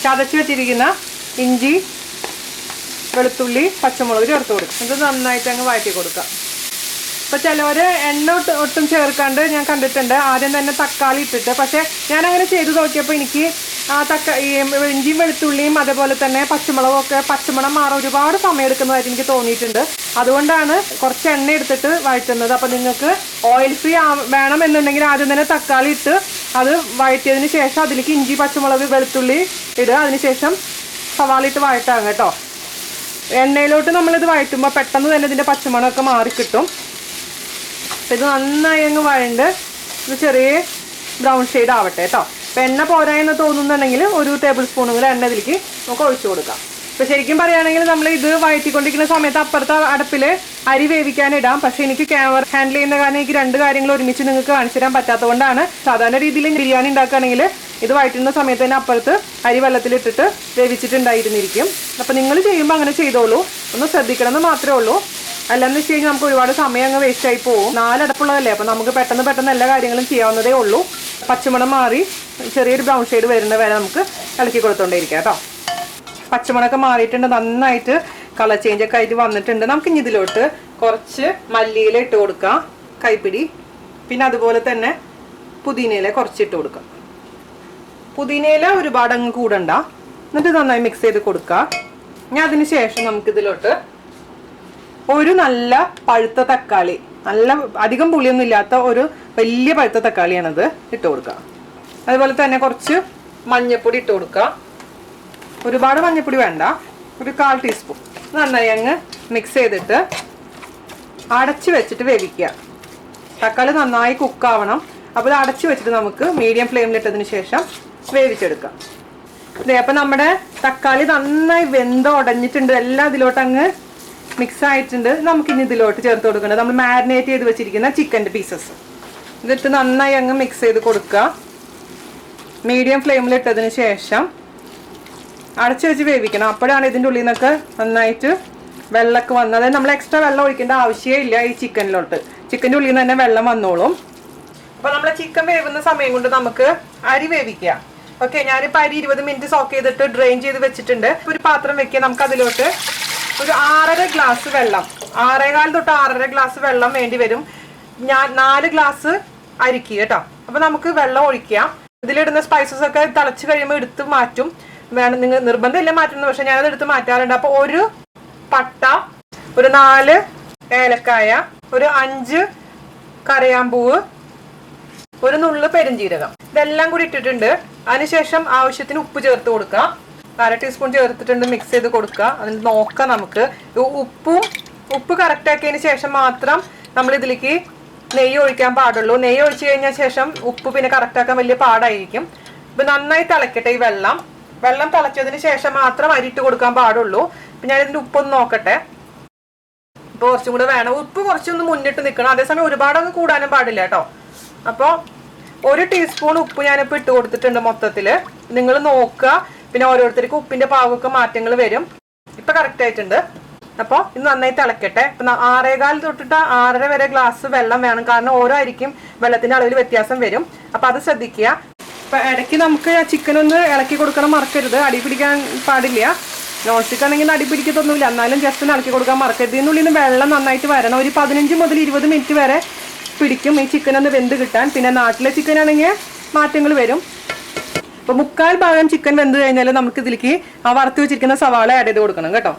S1: ചതച്ച് വെച്ചിരിക്കുന്ന ഇഞ്ചി, വെളുത്തുള്ളി, പച്ചമുളക് ചേർത്ത് കൊടുക്കും. ഇത് നന്നായിട്ട് അങ്ങ് വഴറ്റി കൊടുക്കാം. ഇപ്പൊ ചിലവര് എണ്ണ ഒട്ടും ചേർക്കാണ്ട് ഞാൻ കണ്ടിട്ടുണ്ട്, ആദ്യം തന്നെ തക്കാളി ഇട്ടിട്ട്. പക്ഷെ ഞാൻ അങ്ങനെ ചെയ്ത് നോക്കിയപ്പോൾ എനിക്ക് ഈ ഇഞ്ചിയും വെളുത്തുള്ളിയും അതുപോലെ തന്നെ പച്ചമുളകും ഒക്കെ പച്ചമണം മാറാൻ ഒരുപാട് സമയം എടുക്കുന്നതായിട്ട് എനിക്ക് തോന്നിയിട്ടുണ്ട്. അതുകൊണ്ടാണ് കുറച്ച് എണ്ണ എടുത്തിട്ട് വഴറ്റുന്നത്. അപ്പൊ നിങ്ങൾക്ക് ഓയിൽ ഫ്രീ വേണം എന്നുണ്ടെങ്കിൽ ആദ്യം തന്നെ തക്കാളി ഇട്ട് അത് വഴറ്റിയതിന് ശേഷം അതിലേക്ക് ഇഞ്ചി, പച്ചമുളക്, വെളുത്തുള്ളി ഇടുക. അതിനുശേഷം സവാള ഇട്ട് വഴറ്റാം കേട്ടോ. എണ്ണയിലോട്ട് നമ്മളിത് വഴറ്റുമ്പോൾ പെട്ടെന്ന് തന്നെ ഇതിന്റെ പച്ചമണമൊക്കെ മാറിക്കിട്ടും. ഇത് നന്നായി അങ്ങ് വഴണ്ട് ഇത് ചെറിയ ബ്രൗൺ ഷെയ്ഡ് ആവട്ടെ കേട്ടോ. അപ്പം എണ്ണ പോരായെന്ന് തോന്നുന്നുണ്ടെങ്കിൽ 1 ടേബിൾ സ്പൂണുകൾ എണ്ണ ഇതിലേക്ക് നമുക്ക് ഒഴിച്ചു കൊടുക്കാം. ഇപ്പം ശരിക്കും പറയുകയാണെങ്കിൽ നമ്മൾ ഇത് വഴറ്റിക്കൊണ്ടിരിക്കുന്ന സമയത്ത് അപ്പുറത്തെ അടുപ്പിൽ അരി വേവിക്കാനിടാം. പക്ഷെ എനിക്ക് ക്യാമറ ഹാൻഡിൽ ചെയ്യുന്ന കാരണം എനിക്ക് 2 കാര്യങ്ങൾ ഒരുമിച്ച് നിങ്ങൾക്ക് കാണിച്ചു തരാൻ പറ്റാത്തതുകൊണ്ടാണ്. സാധാരണ രീതിയിൽ ബിരിയാണി ഉണ്ടാക്കുകയാണെങ്കിൽ ഇത് വഴറ്റുന്ന സമയത്ത് തന്നെ അപ്പുറത്ത് അരി വെള്ളത്തിലിട്ടിട്ട് വേവിച്ചിട്ടുണ്ടായിരുന്നിരിക്കും. അപ്പം നിങ്ങൾ ചെയ്യുമ്പോൾ അങ്ങനെ ചെയ്തോളൂ, ഒന്ന് ശ്രദ്ധിക്കണം എന്ന് മാത്രമേ ഉള്ളൂ. അല്ലെന്ന് വെച്ച് കഴിഞ്ഞാൽ നമുക്ക് ഒരുപാട് സമയം അങ്ങ് വേസ്റ്റ് ആയി പോകും. 4 അടുപ്പുള്ളതല്ലേ, അപ്പം നമുക്ക് പെട്ടെന്ന് എല്ലാ കാര്യങ്ങളും ചെയ്യാവുന്നതേ ഉള്ളൂ. പച്ചമണം മാറി ചെറിയൊരു ബ്രൗൺ ഷെയ്ഡ് വരുന്ന വരെ നമുക്ക് ഇളക്കി കൊടുത്തോണ്ടേയിരിക്കാം കേട്ടോ. പച്ചമണമൊക്കെ മാറിയിട്ടുണ്ട്, നന്നായിട്ട് കളർ ചേഞ്ച് ഒക്കെ ആയിട്ട് വന്നിട്ടുണ്ട്. നമുക്ക് ഇനി ഇതിലോട്ട് കുറച്ച് മല്ലിയില ഇട്ട് കൊടുക്കാം, കൈപ്പിടി. പിന്നെ അതുപോലെ തന്നെ പുതിനയില കുറച്ചിട്ട് കൊടുക്കാം. പുതിനയില ഒരുപാട് അങ്ങ് കൂടണ്ട. എന്നിട്ട് നന്നായി മിക്സ് ചെയ്ത് കൊടുക്കാം. ഇനി അതിന് ശേഷം നമുക്കിതിലോട്ട് ഒരു നല്ല പഴുത്ത തക്കാളി, നല്ല അധികം പുളിയൊന്നും ഇല്ലാത്ത ഒരു വലിയ പഴുത്ത തക്കാളിയാണത് ഇട്ട് കൊടുക്കുക. അതുപോലെ തന്നെ കുറച്ച് മഞ്ഞൾപ്പൊടി ഇട്ട് കൊടുക്കുക. ഒരുപാട് മഞ്ഞൾപ്പൊടി വേണ്ട, ഒരു 1/4 ടീസ്പൂൺ. നന്നായി അങ്ങ് മിക്സ് ചെയ്തിട്ട് അടച്ച് വെച്ചിട്ട് വേവിക്കുക. തക്കാളി നന്നായി കുക്കാവണം. അപ്പോൾ ഇത് അടച്ച് വെച്ചിട്ട് നമുക്ക് മീഡിയം ഫ്ലെയിമിലിട്ടതിന് ശേഷം വേവിച്ചെടുക്കാം. അതെ, അപ്പം നമ്മുടെ തക്കാളി നന്നായി ഉടഞ്ഞിട്ടുണ്ട്. എല്ലാം ഇതിലോട്ട് അങ്ങ് മിക്സ് ആയിട്ടുണ്ട്. നമുക്കിനി ഇതിലോട്ട് ചേർത്ത് കൊടുക്കണം നമ്മൾ മാരിനേറ്റ് ചെയ്ത് വെച്ചിരിക്കുന്ന ചിക്കൻ്റെ പീസസ്. ഇതിട്ട് നന്നായി അങ്ങ് മിക്സ് ചെയ്ത് കൊടുക്കുക. മീഡിയം ഫ്ലെയിമിലിട്ടതിന് ശേഷം അടച്ചു വെച്ച് വേവിക്കണം. അപ്പോഴാണ് ഇതിൻ്റെ ഉള്ളിൽ നിന്നൊക്കെ നന്നായിട്ട് വെള്ളമൊക്കെ വന്നത്. അതായത് നമ്മൾ എക്സ്ട്രാ വെള്ളം ഒഴിക്കേണ്ട ആവശ്യമില്ല ഈ ചിക്കനിലോട്ട്. ചിക്കൻ്റെ ഉള്ളിൽ നിന്ന് തന്നെ വെള്ളം വന്നോളും. അപ്പോൾ നമ്മൾ ചിക്കൻ വേവുന്ന സമയം കൊണ്ട് നമുക്ക് അരി വേവിക്കുക. ഓക്കെ, ഞാനിപ്പോൾ അരി 20 മിനിറ്റ് സോക്ക് ചെയ്തിട്ട് ഡ്രെയിൻ ചെയ്ത് വെച്ചിട്ടുണ്ട്. ഒരു പാത്രം വെക്കുക. നമുക്ക് അതിലോട്ട് ഒരു 6.5 ഗ്ലാസ് വെള്ളം, 6.15 തൊട്ട് 6.5 ഗ്ലാസ് വെള്ളം വേണ്ടി വരും. ഞാൻ 4 ഗ്ലാസ് അരിക്കുക കേട്ടോ. അപ്പൊ നമുക്ക് വെള്ളം ഒഴിക്കാം. ഇതിലിടുന്ന സ്പൈസസ് ഒക്കെ തിളച്ച് കഴിയുമ്പോൾ എടുത്ത് മാറ്റും. വേണം, നിങ്ങൾ നിർബന്ധമില്ല മാറ്റുന്നത്, പക്ഷെ ഞാനത് എടുത്ത് മാറ്റാറുണ്ട്. അപ്പൊ ഒരു പട്ട, ഒരു 4 ഏലക്കായ, ഒരു 5 കറിയാമ്പൂവ്, ഒരു നുള്ളു പെരുംജീരകം, ഇതെല്ലാം കൂടി ഇട്ടിട്ടുണ്ട്. അതിനുശേഷം ആവശ്യത്തിന് ഉപ്പ് ചേർത്ത് കൊടുക്കുക. 1/2 ടീസ്പൂൺ ചേർത്തിട്ടുണ്ട്. മിക്സ് ചെയ്ത് കൊടുക്കുക. അതിന് നോക്കാം നമുക്ക്. ഉപ്പ് കറക്റ്റ് ആക്കിയതിന് ശേഷം മാത്രം നമ്മൾ ഇതിലേക്ക് നെയ്യ് ഒഴിക്കാൻ പാടുള്ളൂ. നെയ്യ് ഒഴിച്ചു കഴിഞ്ഞാൽ ശേഷം ഉപ്പ് പിന്നെ കറക്റ്റ് ആക്കാൻ വലിയ പാടായിരിക്കും. ഇപ്പൊ നന്നായി തിളക്കട്ടെ ഈ വെള്ളം തിളച്ചതിന് ശേഷം മാത്രം അരിയിട്ട് കൊടുക്കാൻ പാടുള്ളൂ. ഇപ്പൊ ഞാൻ ഇതിന്റെ ഉപ്പൊന്ന് നോക്കട്ടെ. ഇപ്പൊ കുറച്ചും കൂടെ വേണം. ഉപ്പ് കുറച്ചൊന്ന് മുന്നിട്ട് നിൽക്കണം. അതേസമയം ഒരുപാടൊന്നും കൂടാനും പാടില്ല കേട്ടോ. അപ്പോൾ 1 ടീസ്പൂൺ ഉപ്പ് ഞാനിപ്പോൾ ഇട്ട് കൊടുത്തിട്ടുണ്ട് മൊത്തത്തില്. നിങ്ങൾ നോക്കുക. പിന്നെ ഓരോരുത്തർക്കും ഉപ്പിന്റെ പാകമൊക്കെ മാറ്റങ്ങൾ വരും. ഇപ്പൊ കറക്റ്റ് ആയിട്ടുണ്ട്. അപ്പോൾ ഇത് നന്നായി തിളക്കട്ടെ. ഇപ്പൊ 6:15 തൊട്ടിട്ട് 6:30 വരെ ഗ്ലാസ് വെള്ളം വേണം. കാരണം ഓരോ അരിക്കും വെള്ളത്തിന്റെ അളവിൽ വ്യത്യാസം വരും. അപ്പൊ അത് ശ്രദ്ധിക്കുക. ഇപ്പൊ ഇടയ്ക്ക് നമുക്ക് ചിക്കൻ ഒന്ന് ഇളക്കി കൊടുക്കണം, മറക്കരുത്. അടി പിടിക്കാൻ പാടില്ല. നോൺ സ്റ്റിക്ക് ആണെങ്കിൽ അടി പിടിക്കത്തൊന്നുമില്ല. എന്നാലും ജസ്റ്റ് ഒന്ന് ഇളക്കി കൊടുക്കാൻ മറക്കരുത്. ഇതിനുള്ളിൽ നിന്ന് വെള്ളം നന്നായിട്ട് വരണം. ഒരു 15 മുതൽ 20 മിനിറ്റ് വരെ പിടിക്കും ഈ ചിക്കൻ ഒന്ന് വെന്ത് കിട്ടാൻ. പിന്നെ നാട്ടിലെ ചിക്കൻ ആണെങ്കിൽ മാറ്റങ്ങൾ വരും. അപ്പൊ 1/4 ഭാഗം ചിക്കൻ വെന്ത് കഴിഞ്ഞാൽ നമുക്ക് ഇതിലേക്ക് ആ വറുത്ത് വെച്ചിരിക്കുന്ന സവാള ആഡ് ചെയ്ത് കൊടുക്കണം കേട്ടോ.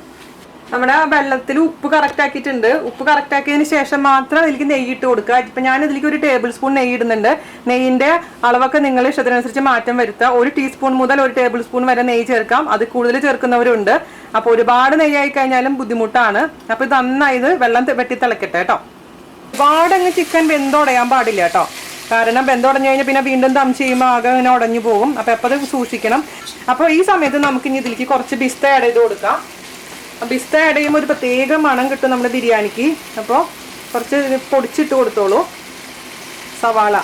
S1: നമ്മുടെ വെള്ളത്തിൽ ഉപ്പ് കറക്റ്റ് ആക്കിയിട്ടുണ്ട്. ഉപ്പ് കറക്റ്റ് ആക്കിയതിന് ശേഷം മാത്രം ഇതിലേക്ക് നെയ്യ് ഇട്ട് കൊടുക്കുക. ഇപ്പൊ ഞാൻ ഇതിലേക്ക് 1 ടേബിൾ സ്പൂൺ നെയ്യ് ഇടുന്നുണ്ട്. നെയ്യിന്റെ അളവൊക്കെ നിങ്ങൾ ഇഷ്ടത്തിനനുസരിച്ച് മാറ്റം വരുത്തുക. 1 ടീസ്പൂൺ മുതൽ 1 ടേബിൾ സ്പൂൺ വരെ നെയ്യ് ചേർക്കാം. അത് കൂടുതൽ ചേർക്കുന്നവരുണ്ട്. അപ്പൊ ഒരുപാട് നെയ്യായി കഴിഞ്ഞാലും ബുദ്ധിമുട്ടാണ്. അപ്പൊ ഇത് നന്നായി വെള്ളം വെട്ടി തിളക്കട്ടെ കേട്ടോ. ഒരുപാടങ്ങ് ചിക്കൻ വെന്തുടയാൻ പാടില്ല കേട്ടോ. കാരണം വെന്തുടഞ്ഞു കഴിഞ്ഞാൽ പിന്നെ വീണ്ടും ദം ചെയ്യുമ്പോൾ ആകെ ഇങ്ങനെ ഉടഞ്ഞു പോകും. അപ്പൊ എപ്പോൾ അത് സൂക്ഷിക്കണം. അപ്പോൾ ഈ സമയത്ത് നമുക്ക് ഇനി ഇതിലേക്ക് കുറച്ച് ബിസ്ത ആഡ് ചെയ്ത് കൊടുക്കാം. ബിസ്ത ആഡ് ചെയ്യുമ്പോൾ ഒരു പ്രത്യേക മണം കിട്ടും നമ്മുടെ ബിരിയാണിക്ക്. അപ്പോൾ കുറച്ച് പൊടിച്ചിട്ട് കൊടുത്തോളൂ. സവാള,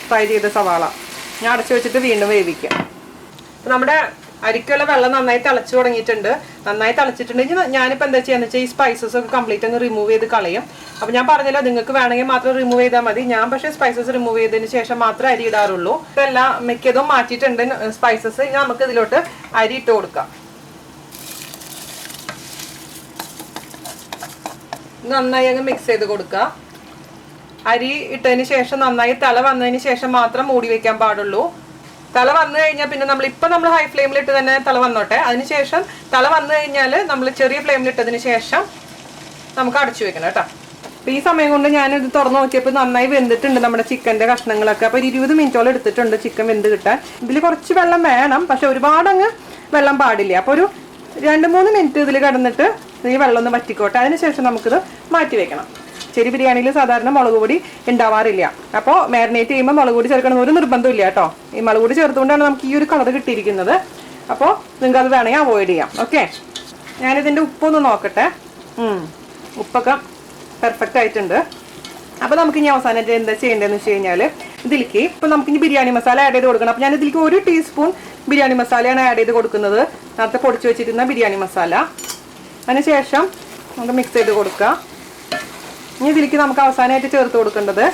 S1: ഫ്രൈ ചെയ്ത സവാള ഞാൻ അടച്ചു വെച്ചിട്ട് വീണ്ടും വേവിക്കാം. നമ്മുടെ അരിക്കുള്ള വെള്ളം നന്നായി തിളച്ചു തുടങ്ങിയിട്ടുണ്ട്. നന്നായി തിളച്ചിട്ടുണ്ടെങ്കിൽ ഞാനിപ്പോൾ എന്താ ചെയ്യാന്ന് വെച്ചാൽ ഈ സ്പൈസസ് ഒക്കെ കംപ്ലീറ്റ് അങ്ങ് റിമൂവ് ചെയ്ത് കളയും. അപ്പോൾ ഞാൻ പറഞ്ഞല്ലോ, നിങ്ങൾക്ക് വേണമെങ്കിൽ മാത്രം റിമൂവ് ചെയ്താൽ മതി. ഞാൻ പക്ഷേ സ്പൈസസ് റിമൂവ് ചെയ്തതിന് ശേഷം മാത്രമേ അരി ഇടാറുള്ളൂ. ഇതെല്ലാം മിക്കതും മാറ്റിയിട്ടുണ്ട് സ്പൈസസ്. ഇനി നമുക്ക് ഇതിലോട്ട് അരി ഇട്ട് കൊടുക്കാം. നന്നായി അങ്ങ് മിക്സ് ചെയ്ത് കൊടുക്കുക. അരി ഇട്ടതിന് ശേഷം നന്നായി തല വന്നതിന് ശേഷം മാത്രം മൂടി വെക്കാൻ പാടുള്ളൂ. തല വന്നു കഴിഞ്ഞാൽ പിന്നെ നമ്മൾ ഹൈ ഫ്ലെയിമിലിട്ട് തന്നെ തല വന്നോട്ടെ. അതിനുശേഷം തല വന്നു കഴിഞ്ഞാൽ നമ്മൾ ചെറിയ ഫ്ലെയിമിലിട്ടതിന് ശേഷം നമുക്ക് അടച്ചു വെക്കണം കേട്ടോ. അപ്പൊ ഈ സമയം കൊണ്ട് ഞാൻ ഇത് തുറന്നു നോക്കിയപ്പോൾ നന്നായി വെന്തിട്ടുണ്ട് നമ്മുടെ ചിക്കന്റെ കഷ്ണങ്ങളൊക്കെ. അപ്പൊ 20 മിനിറ്റോളം എടുത്തിട്ടുണ്ട് ചിക്കൻ വെന്ത് കിട്ടാൻ. ഇതിൽ കുറച്ച് വെള്ളം വേണം, പക്ഷെ ഒരുപാടങ്ങ് വെള്ളം പാടില്ല. അപ്പൊ ഒരു 2-3 മിനിറ്റ് ഇതിൽ കിടന്നിട്ട് ഈ വെള്ളം ഒന്ന് വറ്റിക്കോട്ടെ. അതിനുശേഷം നമുക്കിത് മാറ്റി വെക്കണം. ചെറി ബിരിയാണിയിൽ സാധാരണ മുളക് പൊടി ഉണ്ടാവാറില്ല. അപ്പോൾ മാരിനേറ്റ് ചെയ്യുമ്പോൾ മുളക് പൊടി ചേർക്കണം ഒരു നിർബന്ധമില്ല കേട്ടോ. ഈ മുളക് പൊടി ചേർത്തുകൊണ്ടാണ് നമുക്ക് ഈ ഒരു കളർ കിട്ടിയിരിക്കുന്നത്. അപ്പോൾ നിങ്ങൾക്ക് അത് വേണമെങ്കിൽ അവോയ്ഡ് ചെയ്യാം. ഓക്കെ, ഞാനിതിൻ്റെ ഉപ്പൊന്ന് നോക്കട്ടെ. ഉപ്പൊക്കെ പെർഫെക്റ്റ് ആയിട്ടുണ്ട്. അപ്പോൾ നമുക്ക് ഇനി അവസാനം എന്താ ചെയ്യേണ്ടതെന്ന് വെച്ച് കഴിഞ്ഞാൽ ഇതിലേക്ക് ഇപ്പം നമുക്കിനി ബിരിയാണി മസാല ആഡ് ചെയ്ത് കൊടുക്കണം. അപ്പോൾ ഞാൻ ഇതിലേക്ക് 1 ടീസ്പൂൺ ബിരിയാണി മസാലയാണ് ആഡ് ചെയ്ത് കൊടുക്കുന്നത്. നേരത്തെ പൊടിച്ച് വെച്ചിരുന്ന ബിരിയാണി മസാല. അതിനുശേഷം നമുക്ക് മിക്സ് ചെയ്ത് കൊടുക്കുക. ഇനി ഇതിലേക്ക് നമുക്ക് അവസാനമായിട്ട് ചേർത്ത് കൊടുക്കേണ്ടത്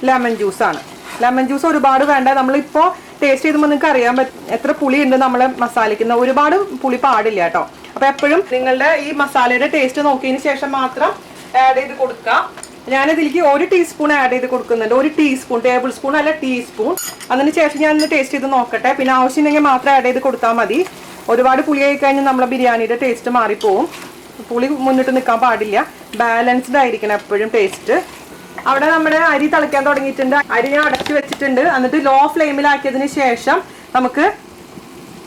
S1: ലെമൺ ജ്യൂസാണ്. ലെമൺ ജ്യൂസ് ഒരുപാട് വേണ്ട. നമ്മളിപ്പോൾ ടേസ്റ്റ് ചെയ്യുമ്പോൾ നിങ്ങൾക്ക് അറിയാൻ പറ്റും എത്ര പുളി ഉണ്ട് നമ്മളെ മസാലയ്ക്ക്. ഒരുപാട് പുളി പാടില്ല കേട്ടോ. അപ്പോൾ എപ്പോഴും നിങ്ങളുടെ ഈ മസാലയുടെ ടേസ്റ്റ് നോക്കിയതിന് ശേഷം മാത്രം ആഡ് ചെയ്ത് കൊടുക്കുക. ഞാനിതിലേക്ക് 1 ടീസ്പൂൺ ആഡ് ചെയ്ത് കൊടുക്കുന്നുണ്ട്. 1 ടീസ്പൂൺ, ടേബിൾ സ്പൂൺ അല്ല ടീസ്പൂൺ. അതിന് ശേഷം ഞാനൊന്ന് ടേസ്റ്റ് ചെയ്ത് നോക്കട്ടെ. പിന്നെ ആവശ്യമുണ്ടെങ്കിൽ മാത്രം ആഡ് ചെയ്ത് കൊടുത്താൽ മതി. ഒരുപാട് പുളി ആയി കഴിഞ്ഞാൽ നമ്മളെ ബിരിയാണിയുടെ ടേസ്റ്റ് മാറിപ്പോവും. പുളി മുന്നിട്ട് നിൽക്കാൻ പാടില്ല. ബാലൻസ്ഡ് ആയിരിക്കണം എപ്പോഴും ടേസ്റ്റ്. അവിടെ നമ്മുടെ അരി തിളയ്ക്കാൻ തുടങ്ങിയിട്ടുണ്ട്. അരി ഞാൻ അടച്ചു വെച്ചിട്ടുണ്ട്. എന്നിട്ട് ലോ ഫ്ലെയിമിലാക്കിയതിന് ശേഷം നമുക്ക്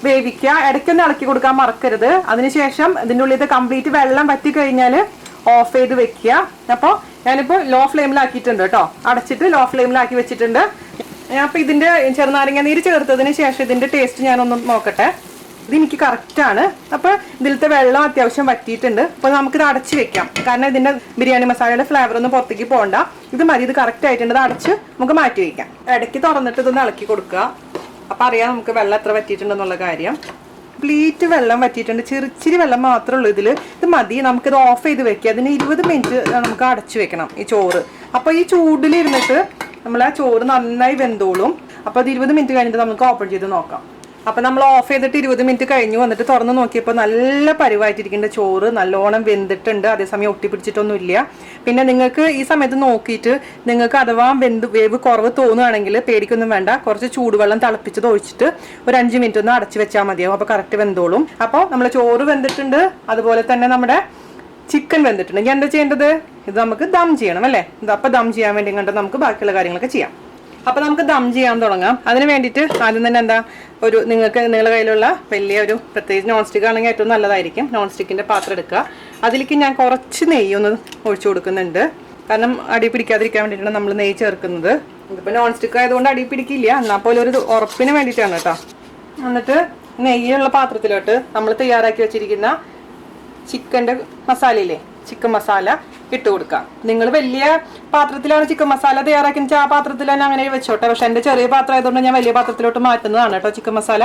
S1: വേവിക്കുക. ഇടയ്ക്കൊന്ന് ഇളക്കി കൊടുക്കാൻ മറക്കരുത്. അതിനുശേഷം ഇതിൻ്റെ ഉള്ളിൽ കംപ്ലീറ്റ് വെള്ളം വറ്റി കഴിഞ്ഞാൽ ഓഫ് ചെയ്ത് വെക്കുക. അപ്പോൾ ഞാനിപ്പോൾ ലോ ഫ്ലെയിമിലാക്കിയിട്ടുണ്ട് കേട്ടോ. അടച്ചിട്ട് ലോ ഫ്ലെയിമിലാക്കി വെച്ചിട്ടുണ്ട്. ഞാൻ അപ്പോൾ ഇതിൻ്റെ ചെറുനാരങ്ങ നീര് ചേർത്തതിന് ശേഷം ഇതിൻ്റെ ടേസ്റ്റ് ഞാനൊന്ന് നോക്കട്ടെ. ഇതെനിക്ക് കറക്റ്റാണ്. അപ്പോൾ ഇതിലത്തെ വെള്ളം അത്യാവശ്യം വറ്റിയിട്ടുണ്ട്. അപ്പോൾ നമുക്കിത് അടച്ച് വെക്കാം. കാരണം ഇതിൻ്റെ ബിരിയാണി മസാലയുടെ ഫ്ലേവർ ഒന്നും പുറത്തേക്ക് പോകണ്ട. ഇത് മതി, ഇത് കറക്റ്റ് ആയിട്ടുണ്ട്. ഇത് അടച്ച് നമുക്ക് മാറ്റി വയ്ക്കാം. ഇടയ്ക്ക് തുറന്നിട്ട് ഇതൊന്ന് ഇളക്കി കൊടുക്കുക. അപ്പോൾ അറിയാം നമുക്ക് വെള്ളം എത്ര വറ്റിയിട്ടുണ്ടെന്നുള്ള കാര്യം. കംപ്ലീറ്റ് വെള്ളം വറ്റിയിട്ടുണ്ട്. ചെറിച്ചിരി വെള്ളം മാത്രമേ ഉള്ളൂ ഇതിൽ. ഇത് മതി. നമുക്കിത് ഓഫ് ചെയ്ത് വെക്കുക. അതിന് 20 മിനിറ്റ് നമുക്ക് അടച്ചു വെക്കണം ഈ ചോറ്. അപ്പോൾ ഈ ചൂടിലിരുന്നിട്ട് നമ്മൾ ആ ചോറ് നന്നായി വെന്തോളും. അപ്പോൾ അത് 20 മിനിറ്റ് കഴിഞ്ഞിട്ട് നമുക്ക് ഓപ്പൺ ചെയ്ത് നോക്കാം. അപ്പം നമ്മൾ ഓഫ് ചെയ്തിട്ട് 20 മിനിറ്റ് കഴിഞ്ഞു. വന്നിട്ട് തുറന്ന് നോക്കിയപ്പോൾ നല്ല പരിവായിട്ടിരിക്കേണ്ട ചോറ് നല്ലോണം വെന്തിട്ടുണ്ട്. അതേസമയം ഒട്ടിപ്പിടിച്ചിട്ടൊന്നുമില്ല. പിന്നെ നിങ്ങൾക്ക് ഈ സമയത്ത് നോക്കിയിട്ട് നിങ്ങൾക്ക് അഥവാ വേവ് കുറവ് തോന്നുകയാണെങ്കിൽ പേടിക്കൊന്നും വേണ്ട. കുറച്ച് ചൂടുവെള്ളം തിളപ്പിച്ചത് ഒഴിച്ചിട്ട് ഒരു 5 മിനിറ്റ് ഒന്ന് അടച്ചു വെച്ചാൽ മതിയാവും. അപ്പോൾ കറക്റ്റ് വെന്തോളും. അപ്പോൾ നമ്മൾ ചോറ് വെന്തിട്ടുണ്ട്. അതുപോലെ തന്നെ നമ്മുടെ ചിക്കൻ വെന്തിട്ടുണ്ടെങ്കിൽ എന്താ ചെയ്യേണ്ടത്? ഇത് നമുക്ക് ദം ചെയ്യണം അല്ലേ? അപ്പോൾ ദം ചെയ്യാൻ വേണ്ടി കണ്ട് നമുക്ക് ബാക്കിയുള്ള കാര്യങ്ങളൊക്കെ ചെയ്യാം. അപ്പോൾ നമുക്ക് ദം ചെയ്യാൻ തുടങ്ങാം. അതിന് വേണ്ടിയിട്ട് ആദ്യം തന്നെ എന്താ, നിങ്ങളുടെ കയ്യിലുള്ള വലിയ ഒരു, പ്രത്യേകിച്ച് നോൺ സ്റ്റിക്ക് ആണെങ്കിൽ ഏറ്റവും നല്ലതായിരിക്കും, നോൺ സ്റ്റിക്കിൻ്റെ പാത്രം എടുക്കുക. അതിലേക്ക് ഞാൻ കുറച്ച് നെയ്യൊന്ന് ഒഴിച്ചു കൊടുക്കുന്നുണ്ട്. കാരണം അടി പിടിക്കാതിരിക്കാൻ വേണ്ടിയിട്ടാണ് നമ്മൾ നെയ്യ് ചേർക്കുന്നത്. ഇതിപ്പോൾ നോൺ സ്റ്റിക്ക് ആയതുകൊണ്ട് അടി പിടിക്കില്ല, എന്നാൽ പോലും ഒരു ഉറപ്പിന് വേണ്ടിയിട്ടാണ് കേട്ടോ. എന്നിട്ട് നെയ്യുള്ള പാത്രത്തിലോട്ട് നമ്മൾ തയ്യാറാക്കി വെച്ചിരിക്കുന്ന ചിക്കൻ്റെ മസാലയില്ലേ, ചിക്കൻ മസാല ഇട്ട് കൊടുക്കാം. നിങ്ങൾ വലിയ പാത്രത്തിലാണ് ചിക്കൻ മസാല തയ്യാറാക്കിയെന്ന് വെച്ചാൽ ആ പാത്രത്തിൽ തന്നെ അങ്ങനെ വെച്ചോട്ടെ. പക്ഷെ എൻ്റെ ചെറിയ പാത്രം ആയതുകൊണ്ട് ഞാൻ വലിയ പാത്രത്തിലോട്ട് മാറ്റുന്നതാണ് കേട്ടോ ചിക്കൻ മസാല.